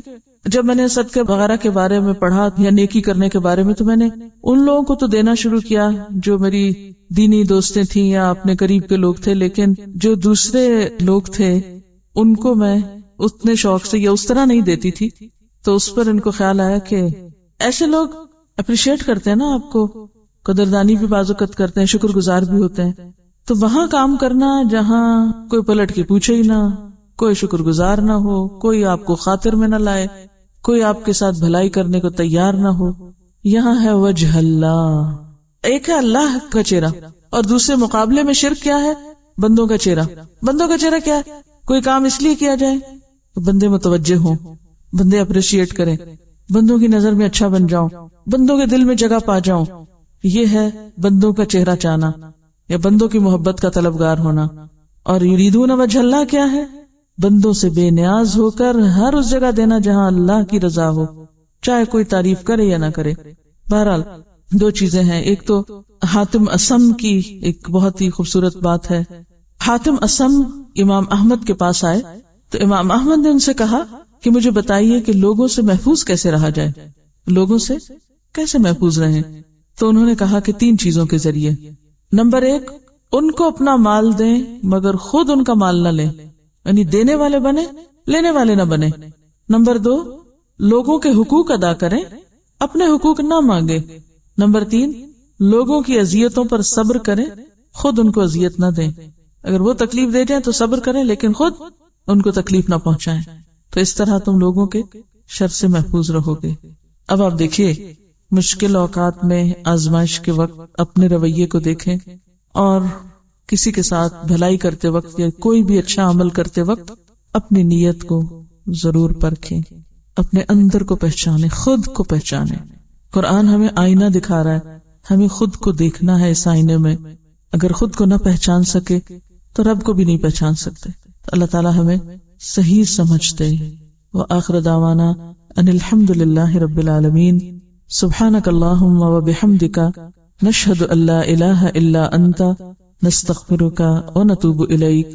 جب میں نے صدقے وغیرہ کے بارے میں پڑھا یا نیکی کرنے کے بارے میں، تو میں نے ان لوگوں کو تو دینا شروع کیا جو میری دینی دوستیں تھیں یا اپنے قریب کے لوگ تھے، لیکن جو دوسرے لوگ تھے ان کو میں اتنے شوق سے یا اس طرح نہیں دیتی تھی. تو اس پر ان کو خیال آیا کہ ایسے لوگ اپریشیٹ کرتے ہیں نا آپ کو، قدردانی بھی بعض اوقات کرتے ہیں، شکر گزار بھی ہوتے ہیں. تو وہاں کام کرنا جہاں کوئی پلٹ کے پوچھے ہی نہ، کوئی شکر گزار نہ ہو، کوئی آپ کو خاطر میں نہ لائے، کوئی آپ کے ساتھ بھلائی کرنے کو تیار نہ ہو، یہاں ہے وجہ اللہ. ایک ہے اللہ کا چہرہ اور دوسرے مقابلے میں شرک کیا ہے؟ بندوں کا چہرہ. بندوں کا چہرہ کیا ہے؟ کوئی کام اس لیے کیا جائے کہ بندے متوجہ ہوں، بندے اپریشیٹ کریں، بندوں کی نظر میں اچھا بن جاؤں، بندوں کے دل میں جگہ پا جاؤں. یہ ہے بندوں کا چہرہ چاہنا یا بندوں کی محبت کا طلبگار ہونا. اور یریدون وجہ اللہ کیا ہے؟ بندوں سے بے نیاز ہو کر ہر اس جگہ دینا جہاں اللہ کی رضا ہو، چاہے کوئی تعریف کرے یا نہ کرے. بہرحال دو چیزیں ہیں. ایک تو حاتم اسم کی ایک بہت ہی خوبصورت بات ہے. حاتم اسم امام احمد کے پاس آئے تو امام احمد نے ان سے کہا کہ مجھے بتائیے کہ لوگوں سے محفوظ کیسے رہا جائے، لوگوں سے کیسے محفوظ رہیں. تو انہوں نے کہا کہ 3 چیزوں کے ذریعے. نمبر 1، ان کو اپنا مال دیں مگر خود ان کا مال نہ لیں، یعنی دینے والے بنے، لینے والے نہ بنے. نمبر 2، لوگوں کے حقوق ادا کریں، اپنے حقوق نہ مانگے. نمبر 3، لوگوں کی اذیتوں پر صبر کریں، خود ان کو اذیت نہ دیں. اگر وہ تکلیف دے جائیں تو صبر کریں لیکن خود ان کو تکلیف نہ پہنچائیں. تو اس طرح تم لوگوں کے شر سے محفوظ رہو گے. اب آپ دیکھیے، مشکل اوقات میں آزمائش کے وقت اپنے رویے کو دیکھیں، اور کسی کے ساتھ بھلائی کرتے وقت یا کوئی بھی اچھا عمل کرتے وقت اپنی نیت کو ضرور پرکھیں، اپنے اندر کو پہچانیں، خود کو پہچانیں. قرآن ہمیں آئینہ دکھا رہا ہے، ہمیں خود کو دیکھنا ہے اس آئینے میں. اگر خود کو نہ پہچان سکے تو رب کو بھی نہیں پہچان سکتے. اللہ تعالی ہمیں صحیح سمجھ دے. وآخر دعوانا ان الحمد للہ رب العالمین. سبحانک اللہم وبحمدک، نشہد ان لا الہ الا انت، نستغفرک ونتوب الیک.